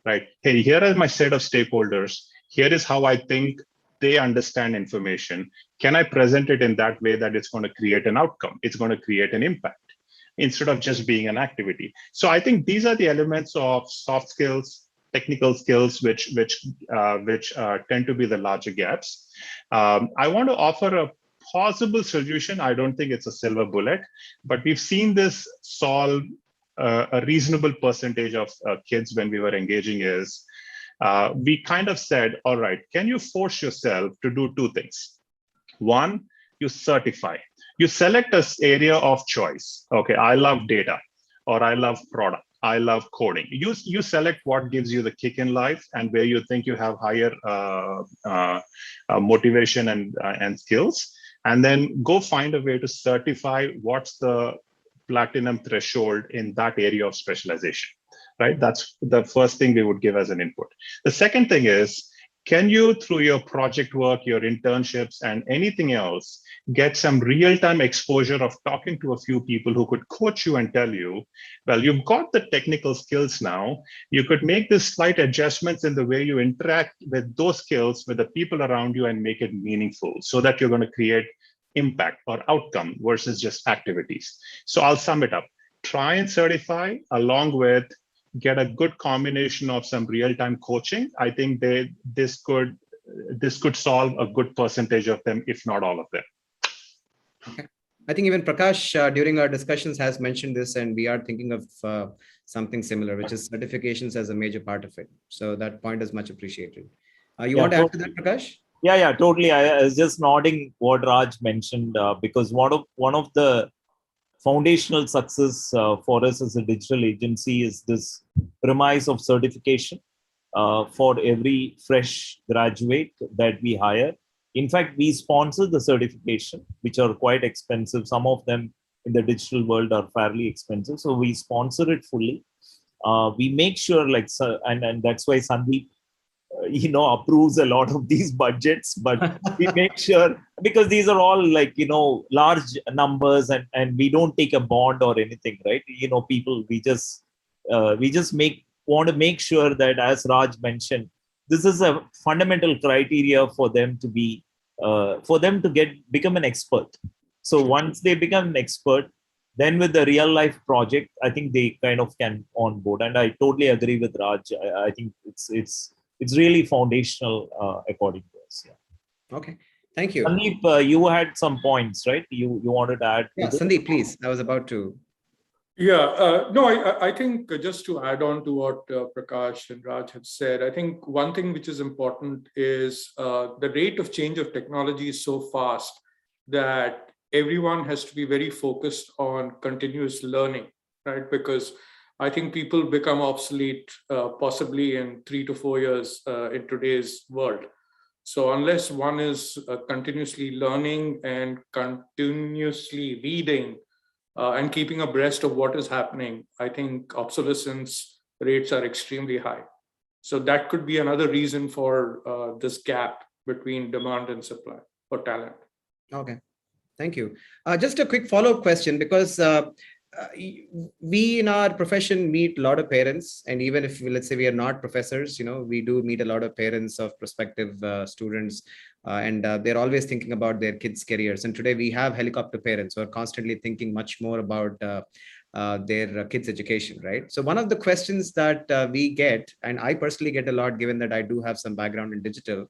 right? Hey, here are my set of stakeholders. Here is how I think they understand information. Can I present it in that way that it's going to create an outcome? It's going to create an impact instead of just being an activity. So I think these are the elements of soft skills, technical skills, which tend to be the larger gaps. I want to offer a possible solution. I don't think it's a silver bullet, but we've seen this solve a reasonable percentage of kids when we were engaging is, we kind of said, all right, can you force yourself to do two things? One, you certify. You select an area of choice. Okay, I love data, or I love product, I love coding. You select what gives you the kick in life and where you think you have higher motivation and skills, and then go find a way to certify what's the platinum threshold in that area of specialization, right? That's the first thing we would give as an input. The second thing is, can you, through your project work, your internships, and anything else, get some real-time exposure of talking to a few people who could coach you and tell you, well, you've got the technical skills now, you could make this slight adjustments in the way you interact with those skills with the people around you and make it meaningful so that you're going to create impact or outcome versus just activities. So I'll sum it up. Try and certify along with get a good combination of some real-time coaching. I think this could solve a good percentage of them, if not all of them. Okay. I think even Prakash during our discussions has mentioned this, and we are thinking of something similar, which is certifications as a major part of it. So that point is much appreciated. You want to add to that, Prakash? Yeah, totally. I was just nodding what Raj mentioned because one of the foundational success for us as a digital agency is this premise of certification. for every fresh graduate that we hire. In fact, we sponsor the certification, which are quite expensive. Some of them in the digital world are fairly expensive. So we sponsor it fully. We make sure, like, and that's why Sandeep, approves a lot of these budgets, but we make sure, because these are all like, large numbers, and we don't take a bond or anything, right? People, we just want to make sure that, as Raj mentioned, this is a fundamental criteria for them to be, become an expert. So once they become an expert, then with the real life project, I think they kind of can onboard. And I totally agree with Raj. I think it's really foundational, according to us. Yeah. Okay, thank you. Sandeep, you had some points, right? You wanted to add? Yeah, Sandeep, please. I was about to. Yeah, no, I think just to add on to what Prakash and Raj have said, I think one thing which is important is the rate of change of technology is so fast that everyone has to be very focused on continuous learning, right? Because I think people become obsolete possibly in 3 to 4 years in today's world. So unless one is continuously learning and continuously reading and keeping abreast of what is happening, I think obsolescence rates are extremely high. So that could be another reason for this gap between demand and supply for talent. Okay, thank you. Just a quick follow-up question, because we in our profession meet a lot of parents, and even if, let's say, we are not professors, we do meet a lot of parents of prospective students, and they're always thinking about their kids' careers. And today we have helicopter parents who are constantly thinking much more about their kids' education, right? So one of the questions that we get, and I personally get a lot, given that I do have some background in digital,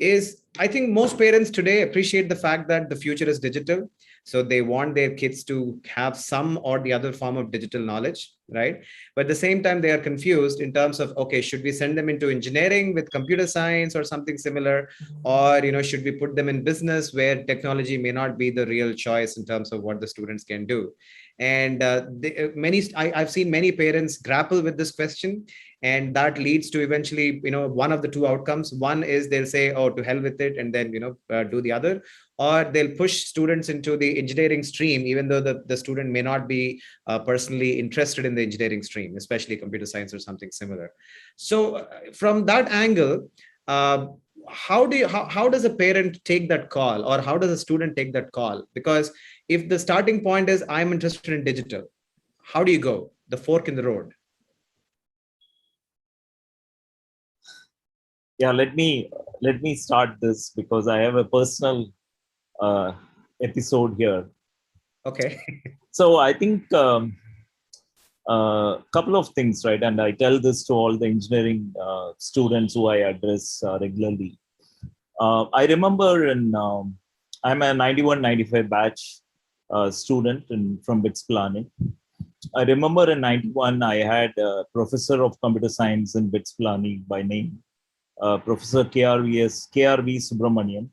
is I think most parents today appreciate the fact that the future is digital. So they want their kids to have some or the other form of digital knowledge, right? But at the same time, they are confused in terms of, okay, should we send them into engineering with computer science or something similar? Or, should we put them in business where technology may not be the real choice in terms of what the students can do? And I've seen many parents grapple with this question, and that leads to eventually, one of the two outcomes. One is they'll say, oh, to hell with it, and then, do the other. Or they'll push students into the engineering stream, even though the student may not be personally interested in the engineering stream, especially computer science or something similar. So from that angle, how does a parent take that call, or how does a student take that call? Because if the starting point is, I'm interested in digital, how do you go? The fork in the road. Yeah, let me start this, because I have a personal episode here. Okay. So I think couple of things, right? And I tell this to all the engineering students who I address regularly. I remember I'm a 91-95 batch student from BITS planning. I remember in 91, I had a professor of computer science in BITS planning by name, Professor KRV Subramanian,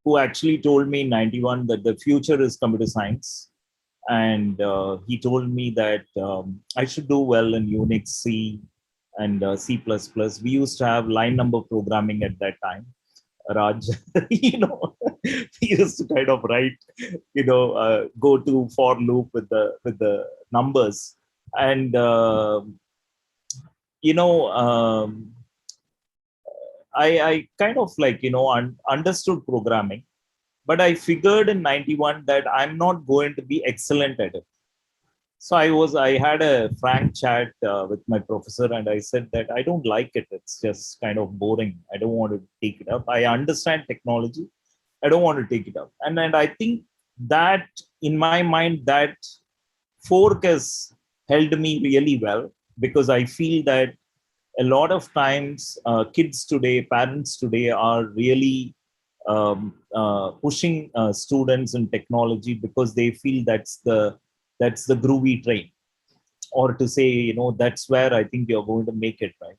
who actually told me in 91 that the future is computer science. And he told me that I should do well in Unix, C, and C++. We used to have line number programming at that time. Raj, we used to kind of write, go to for loop with the numbers. And, I kind of understood programming, but I figured in 91 that I'm not going to be excellent at it. So I had a frank chat with my professor, and I said that I don't like it. It's just kind of boring. I don't want to take it up. I understand technology. I don't want to take it up. And I think that in my mind, that fork has held me really well, because I feel that a lot of times kids today, parents today are really pushing students in technology because they feel that's the groovy train, or to say, that's where I think you're going to make it, right?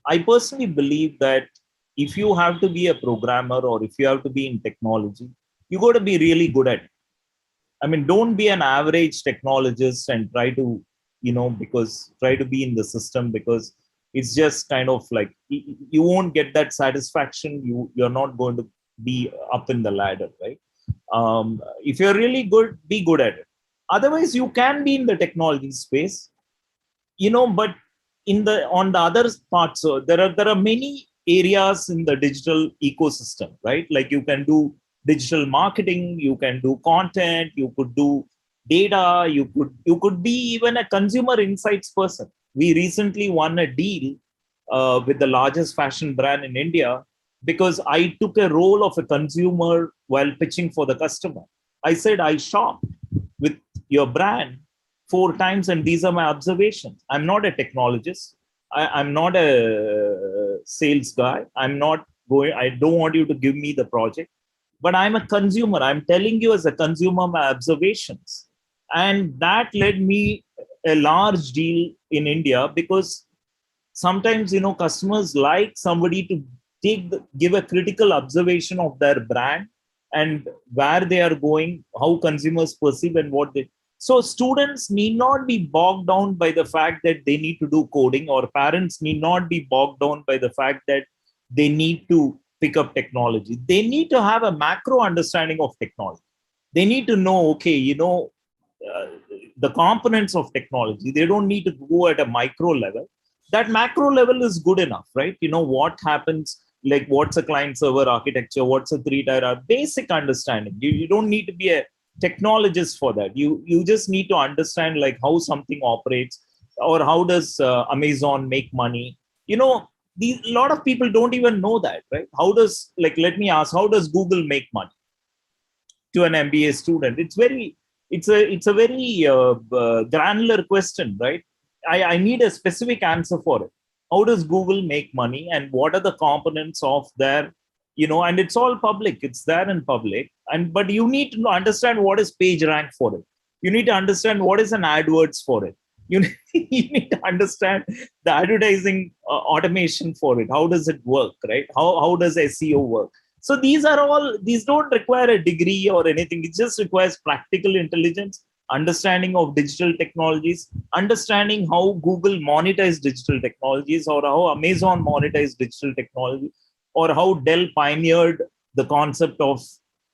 I personally believe that if you have to be a programmer, or if you have to be in technology, you got to be really good at it. I mean, don't be an average technologist and try to be in the system, because It's just kind of like you won't get that satisfaction. You're not going to be up in the ladder, right? If you're really good, be good at it. Otherwise, you can be in the technology space, but on the other parts, so there are many areas in the digital ecosystem, right? Like you can do digital marketing, you can do content, you could do data, you could be even a consumer insights person. We recently won a deal with the largest fashion brand in India because I took a role of a consumer while pitching for the customer. I said, I shop with your brand 4 times, and these are my observations. I'm not a technologist. I'm not a sales guy. I don't want you to give me the project, but I'm a consumer. I'm telling you as a consumer my observations. And that led me a large deal in India because sometimes, customers like somebody to give a critical observation of their brand and where they are going, how consumers perceive and what they. So students need not be bogged down by the fact that they need to do coding, or parents need not be bogged down by the fact that they need to pick up technology. They need to have a macro understanding of technology. They need to know, okay, the components of technology. They don't need to go at a micro level. That macro level is good enough, right? What happens, like what's a client server architecture, what's a 3-tier, basic understanding. You don't need to be a technologist for that. You just need to understand like how something operates, or how does Amazon make money. A lot of people don't even know that, right? Let me ask, how does Google make money to an MBA student? It's a very granular question, right? I need a specific answer for it. How does Google make money, and what are the components of their, and it's all public. It's there in public. But you need to understand what is page rank for it. You need to understand what is an AdWords for it. You need to understand the advertising automation for it. How does it work, right? How does SEO work? So these don't require a degree or anything. It just requires practical intelligence, understanding of digital technologies, understanding how Google monetized digital technologies, or how Amazon monetized digital technology, or how Dell pioneered the concept of,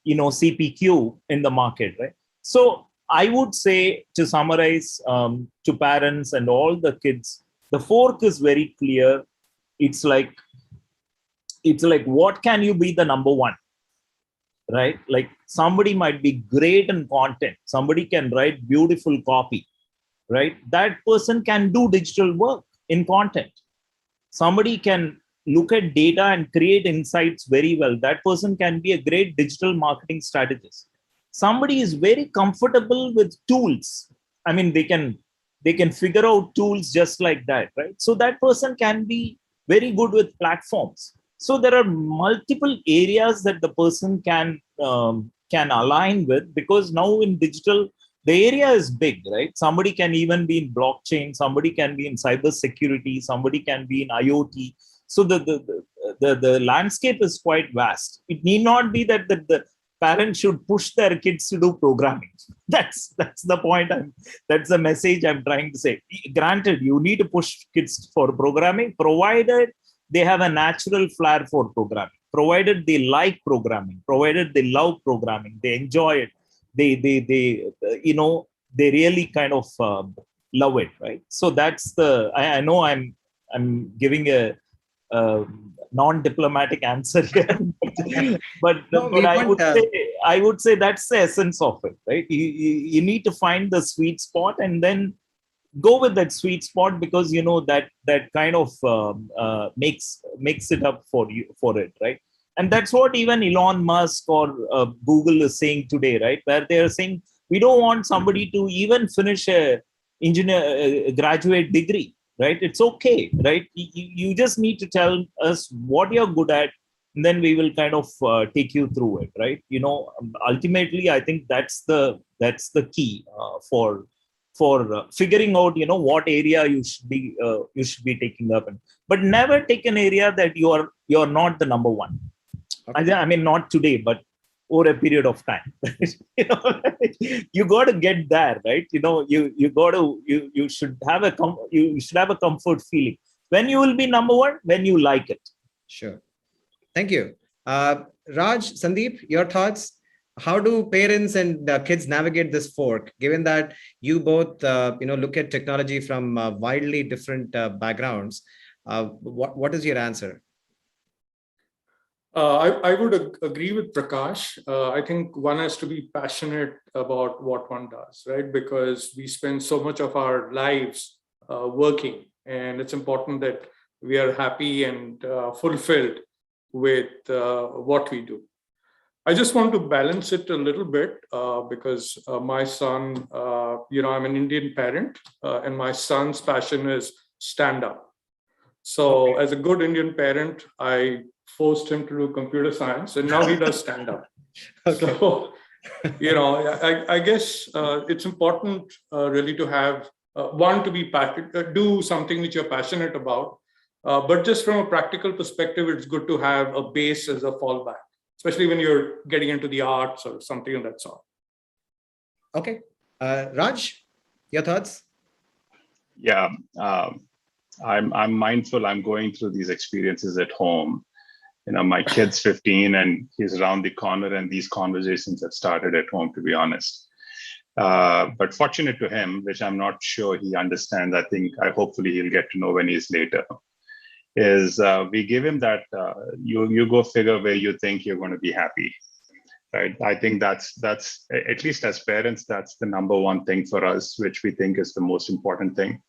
CPQ in the market, right? So I would say, to summarize, to parents and all the kids, the fork is very clear. It's like, what can you be the number one? Right? Like somebody might be great in content. Somebody can write beautiful copy, right? That person can do digital work in content. Somebody can look at data and create insights very well. That person can be a great digital marketing strategist. Somebody is very comfortable with tools. I mean, they can figure out tools just like that, right? So that person can be very good with platforms. So there are multiple areas that the person can align with, because now in digital, the area is big, right? Somebody can even be in blockchain, somebody can be in cyber security, somebody can be in IoT. So the landscape is quite vast. It need not be that the parents should push their kids to do programming. That's the point. That's the message I'm trying to say. Granted, you need to push kids for programming, provided they have a natural flair for programming, provided they like programming, provided they love programming, they enjoy it, they really kind of love it, right? So that's I know I'm giving a non-diplomatic answer here, but I would say that's the essence of it, right? You need to find the sweet spot and then go with that sweet spot, because that kind of makes it up for it, right? And that's what even Elon Musk or Google is saying today, right? Where they are saying, we don't want somebody to even finish a graduate degree, right? It's okay, right? You just need to tell us what you're good at, and then we will kind of take you through it, right? Ultimately, I think that's the key for figuring out what area you should be taking up in. But never take an area that you're not the number one. Okay. I mean, not today, but over a period of time. You got to get there, right? You should have a comfort feeling. When you will be number one? When you like it. Sure. Thank you. Raj, Sandeep, your thoughts? How do parents and kids navigate this fork, given that you both look at technology from wildly different backgrounds? What is your answer? I would agree with Prakash. I think one has to be passionate about what one does, right? Because we spend so much of our lives working, and it's important that we are happy and fulfilled with what we do. I just want to balance it a little bit because my son, I'm an Indian parent, and my son's passion is stand up. So as a good Indian parent, I forced him to do computer science, and now he does stand up. Okay. So, I guess it's important really to have one, to be do something which you're passionate about. But just from a practical perspective, it's good to have a base as a fallback, especially when you're getting into the arts or something of that sort. Okay. Raj, your thoughts? Yeah, I'm mindful. I'm going through these experiences at home. My kid's 15 and he's around the corner, and these conversations have started at home, to be honest. But fortunate to him, which I'm not sure he understands, hopefully he'll get to know when he's later, is we give him that you go figure where you think you're going to be happy, right? I think that's at least as parents, that's the number one thing for us, which we think is the most important thing.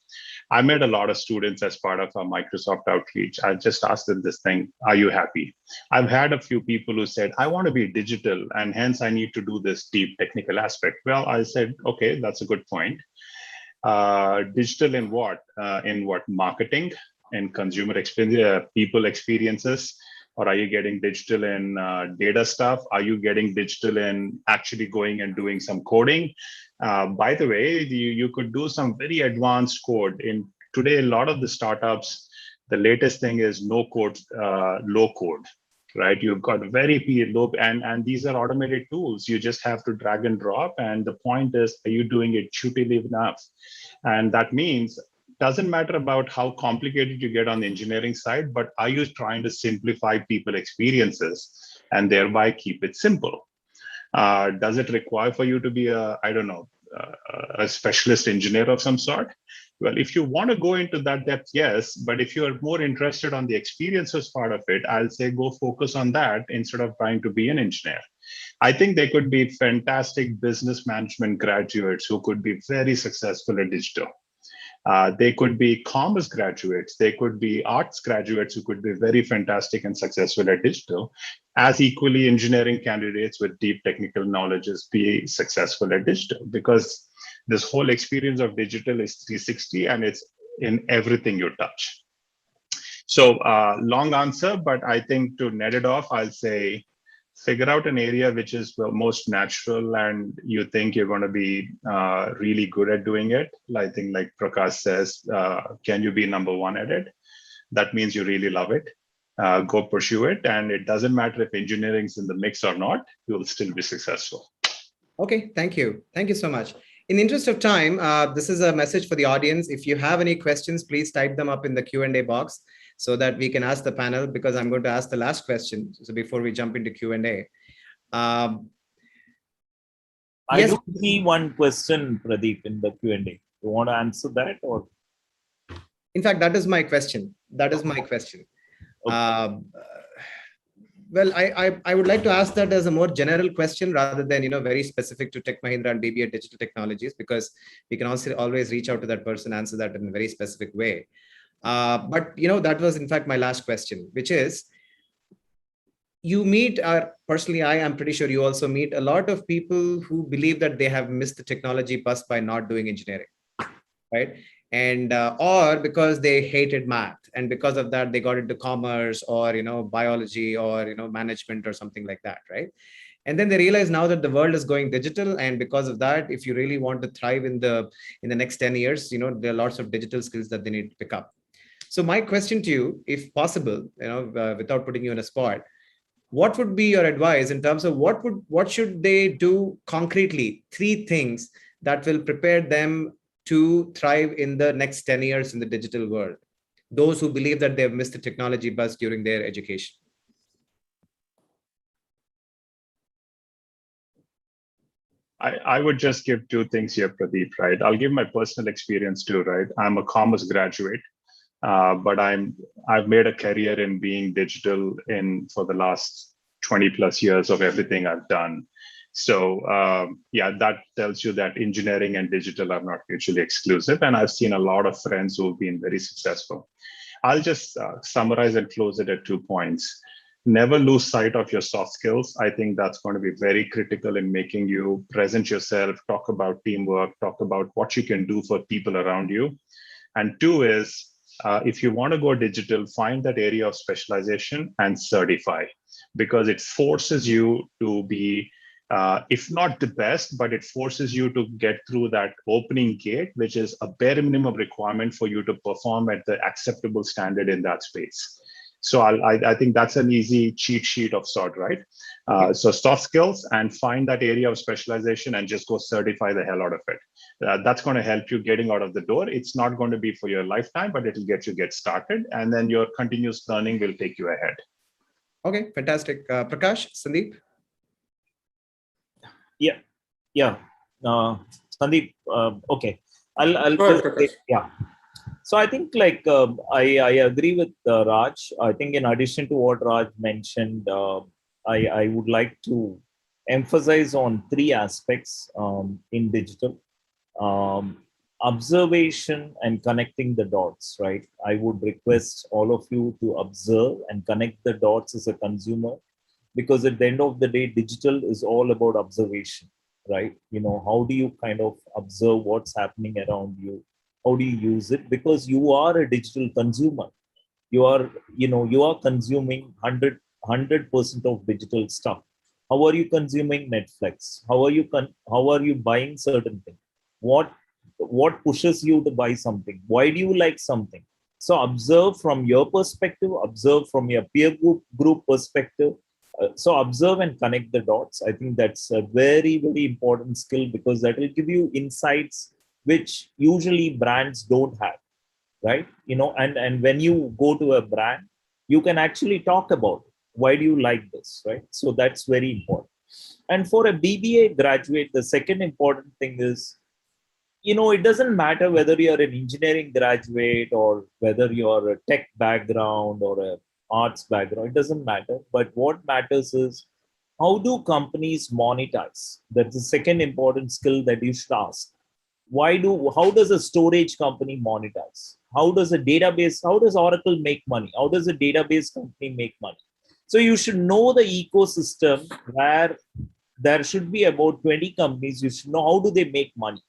I met a lot of students as part of our Microsoft outreach. I just asked them this thing: are you happy? I've had a few people who said, I want to be digital, and hence I need to do this deep technical aspect. Well, I said, okay, that's a good point. Digital in what? Marketing and consumer experience, people experiences? Or are you getting digital in data stuff? Are you getting digital in actually going and doing some coding? By the way, you could do some very advanced code. In today, a lot of the startups, the latest thing is no code, low code, right? You've got very low, and these are automated tools. You just have to drag and drop. And the point is, are you doing it intuitively enough? And that means, doesn't matter about how complicated you get on the engineering side, but are you trying to simplify people experiences and thereby keep it simple? Does it require for you to be a specialist engineer of some sort? Well, if you want to go into that depth, yes. But if you're more interested on the experiences part of it, I'll say go focus on that instead of trying to be an engineer. I think there could be fantastic business management graduates who could be very successful at digital. They could be commerce graduates. They could be arts graduates who could be very fantastic and successful at digital. As equally, engineering candidates with deep technical knowledges be successful at digital, because this whole experience of digital is 360 and it's in everything you touch. So long answer, but I think to net it off, I'll say, figure out an area which is the most natural and you think you're going to be really good at doing it. I think like Prakash says, can you be number one at it? That means you really love it. Go pursue it. And it doesn't matter if engineering is in the mix or not, you'll still be successful. Okay, thank you. Thank you so much. In the interest of time, this is a message for the audience. If you have any questions, please type them up in the Q&A box so that we can ask the panel, because I'm going to ask the last question. So before we jump into Q&A. I Yes. do see one question, Pradeep, in the Q&A. You want to answer that? Or? In fact, that is my question. That is my question. Okay. Well, I would like to ask that as a more general question rather than, very specific to Tech Mahindra and BBA Digital Technologies, because we can also always reach out to that person, answer that in a very specific way. But, that was in fact my last question, which is, you meet, personally, I am pretty sure you also meet a lot of people who believe that they have missed the technology bus by not doing engineering, right? And or because they hated math, and because of that they got into commerce or biology or management or something like that, right? And then they realize now that the world is going digital, and because of that, if you really want to thrive in the next 10 years, there are lots of digital skills that they need to pick up. So my question to you, if possible, without putting you on a spot, what would be your advice in terms of what should they do concretely? 3 things that will prepare them to thrive in the next 10 years in the digital world. those who believe that they've missed the technology bus during their education? I would just give two things here, Pradeep, right? I'll give my personal experience too, right? I'm a commerce graduate, but I've made a career in being digital for the last 20 plus years of everything I've done. So yeah, that tells you that engineering and digital are not mutually exclusive. And I've seen a lot of friends who've been very successful. I'll just summarize and close it at 2 points. Never lose sight of your soft skills. I think that's going to be very critical in making you present yourself, talk about teamwork, talk about what you can do for people around you. And 2 is, if you want to go digital, find that area of specialization and certify, because it forces you to be, if not the best, but it forces you to get through that opening gate, which is a bare minimum requirement for you to perform at the acceptable standard in that space. So I think that's an easy cheat sheet of sort, right? So soft skills and find that area of specialization and just go certify the hell out of it. That's going to help you getting out of the door. It's not going to be for your lifetime, but it'll get you started. And then your continuous learning will take you ahead. Okay, fantastic. Prakash, Sandeep? Yeah. Sandeep, okay. I'll Go ahead, just Prakash. yeah. So I think I agree with Raj. I think in addition to what Raj mentioned, I would like to emphasize on 3 aspects in digital. Observation and connecting the dots, right? I would request all of you to observe and connect the dots as a consumer, because at the end of the day, digital is all about observation, right? How do you kind of observe what's happening around you? How do you use it? Because you are a digital consumer. You are consuming 100% of digital stuff. How are you consuming Netflix? How are you buying certain things? What pushes you to buy something? Why do you like something? So observe from your perspective, observe from your peer group perspective. So observe and connect the dots. I think that's a very, very important skill, because that will give you insights which usually brands don't have, right? And when you go to a brand, you can actually talk about why do you like this, right? So that's very important. And for a BBA graduate, the second important thing is, it doesn't matter whether you're an engineering graduate or whether you're a tech background or a arts background. It doesn't matter. But what matters is, how do companies monetize? That's the second important skill that you should ask. How does a storage company monetize? How does Oracle make money? How does a database company make money? So you should know the ecosystem where there should be about 20 companies. You should know how do they make money,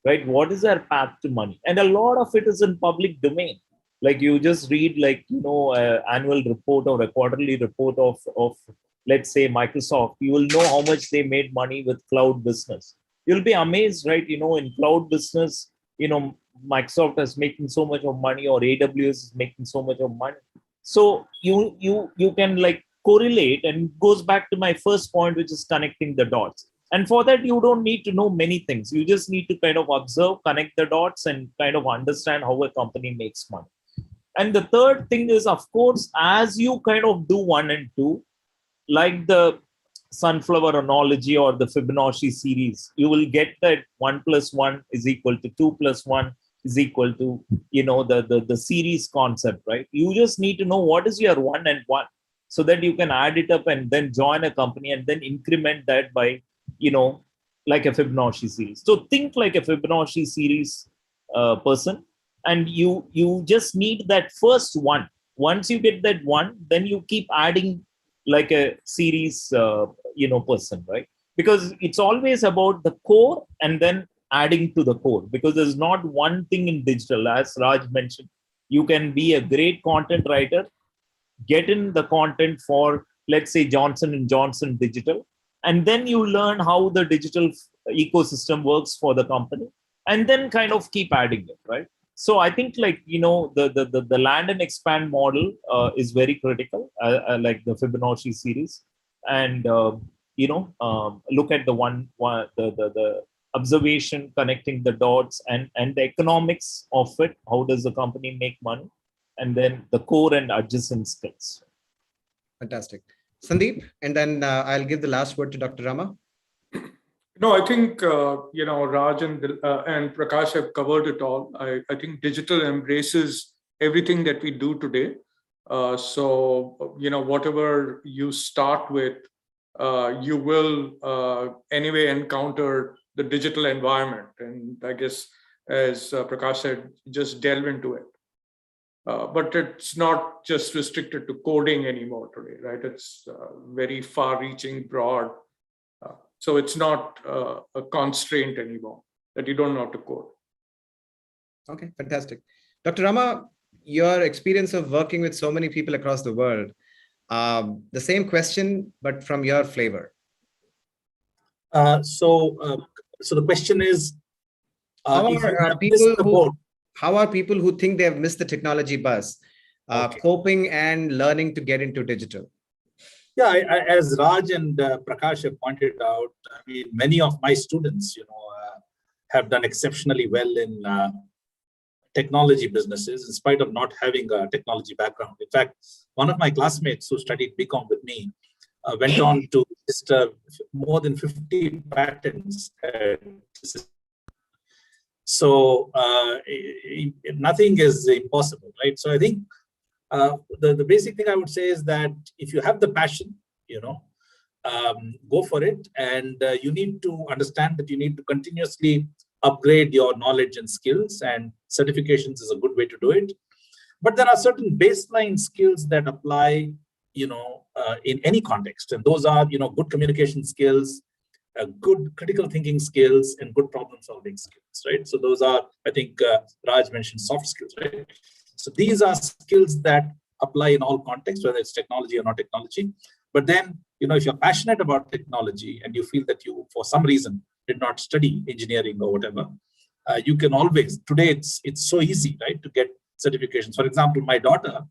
right? What is their path to money? And a lot of it is in public domain. Like you just read annual report or a quarterly report of let's say Microsoft. You will know how much they made money with cloud business. You'll be amazed, right? In cloud business, Microsoft is making so much of money, or AWS is making so much of money. So you can correlate, and it goes back to my first point, which is connecting the dots. And for that, you don't need to know many things. You just need to kind of observe, connect the dots, and kind of understand how a company makes money. And the third thing is, of course, as you kind of do 1 and 2, like the sunflower analogy or the Fibonacci series, you will get that 1 + 1 is equal to 2 + 1 is equal to, the series concept, right? You just need to know what is your 1 and 1, so that you can add it up and then join a company and then increment that by, like a Fibonacci series. So think like a Fibonacci series person, and you just need that first 1. Once you get that 1, then you keep adding like a series, person, right? Because it's always about the core and then adding to the core, because there's not one thing in digital. As Raj mentioned, you can be a great content writer, get in the content for, let's say, Johnson & Johnson Digital, and then you learn how the digital ecosystem works for the company, and then kind of keep adding it, right? So I think the land and expand model is very critical, like the Fibonacci series, and look at the observation, connecting the dots, and the economics of it. How does the company make money? and then the core and adjacent skills. Fantastic. Sandeep, and then I'll give the last word to Dr. Rama. No, I think, Raj and Prakash have covered it all. I think digital embraces everything that we do today. So, whatever you start with, you will anyway encounter the digital environment. And I guess, as Prakash said, just delve into it. But it's not just restricted to coding anymore today, right? It's very far-reaching, broad. So it's not a constraint anymore that you don't know how to code. Okay, fantastic. Dr. Rama, your experience of working with so many people across the world, the same question, but from your flavor. So the question is, how if you are have missed the boat, how are people who think they have missed the technology bus coping and learning to get into digital? Yeah, as Raj and Prakash have pointed out, I mean, many of my students, have done exceptionally well in technology businesses, in spite of not having a technology background. In fact, one of my classmates who studied BCom with me went on to register more than 50 patents. So nothing is impossible, right? So I think the basic thing I would say is that if you have the passion, go for it. And you need to understand that you need to continuously upgrade your knowledge and skills, and certifications is a good way to do it. But there are certain baseline skills that apply, in any context. And those are, good communication skills, good critical thinking skills, and good problem solving skills, right? So those are, I think Raj mentioned soft skills, right? So these are skills that apply in all contexts, whether it's technology or not technology. But then, if you're passionate about technology and you feel that you, for some reason, did not study engineering or whatever, you can always, today it's so easy, right, to get certifications. For example, my daughter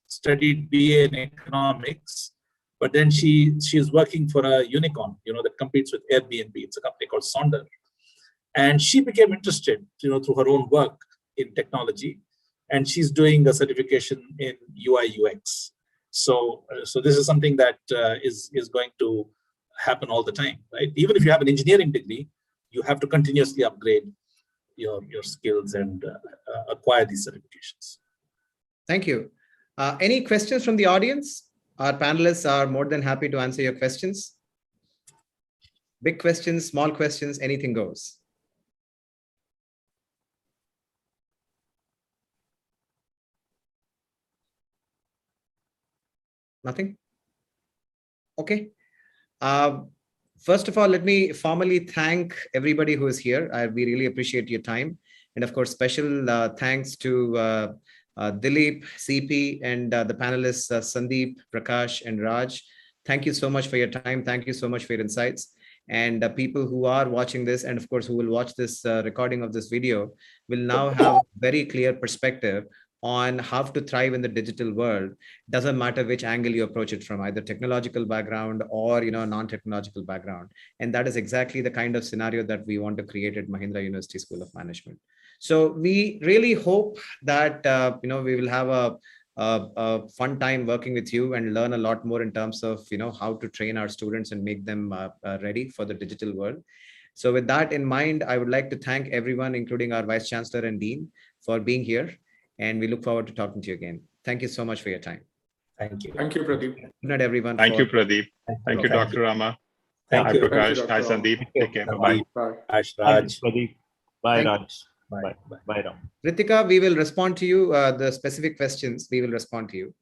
studied BA in economics, but then she is working for a unicorn, that competes with Airbnb. It's a company called Sonder. And she became interested, through her own work in technology. And she's doing a certification in UI UX. So this is something that is going to happen all the time, right? Even if you have an engineering degree, you have to continuously upgrade your skills and acquire these certifications. Thank you. Any questions from the audience? Our panelists are more than happy to answer your questions. Big questions, small questions, anything goes. Nothing? Okay. First of all, let me formally thank everybody who is here. We really appreciate your time. And of course, special thanks to Dilip, CP, and the panelists, Sandeep, Prakash, and Raj. Thank you so much for your time. Thank you so much for your insights. And people who are watching this, and of course, who will watch this recording of this video, will now have a very clear perspective on how to thrive in the digital world. Doesn't matter which angle you approach it from, either technological background or non-technological background. And that is exactly the kind of scenario that we want to create at Mahindra University School of Management. So we really hope that we will have a fun time working with you and learn a lot more in terms of how to train our students and make them ready for the digital world. So with that in mind, I would like to thank everyone, including our Vice Chancellor and Dean, for being here. And we look forward to talking to you again. Thank you so much for your time. Thank you. Thank you, Pradeep. Good night, everyone. Thank you, Pradeep. Thank you, Dr. Rama. Thank you. Prakash. Hi, Sandeep. Take care. Bye-bye. Bye. Raj. Thank you, Pradeep. Bye, Thank Raj. Bye. Bye, Ram. Ritika, we will respond to you. The specific questions, we will respond to you.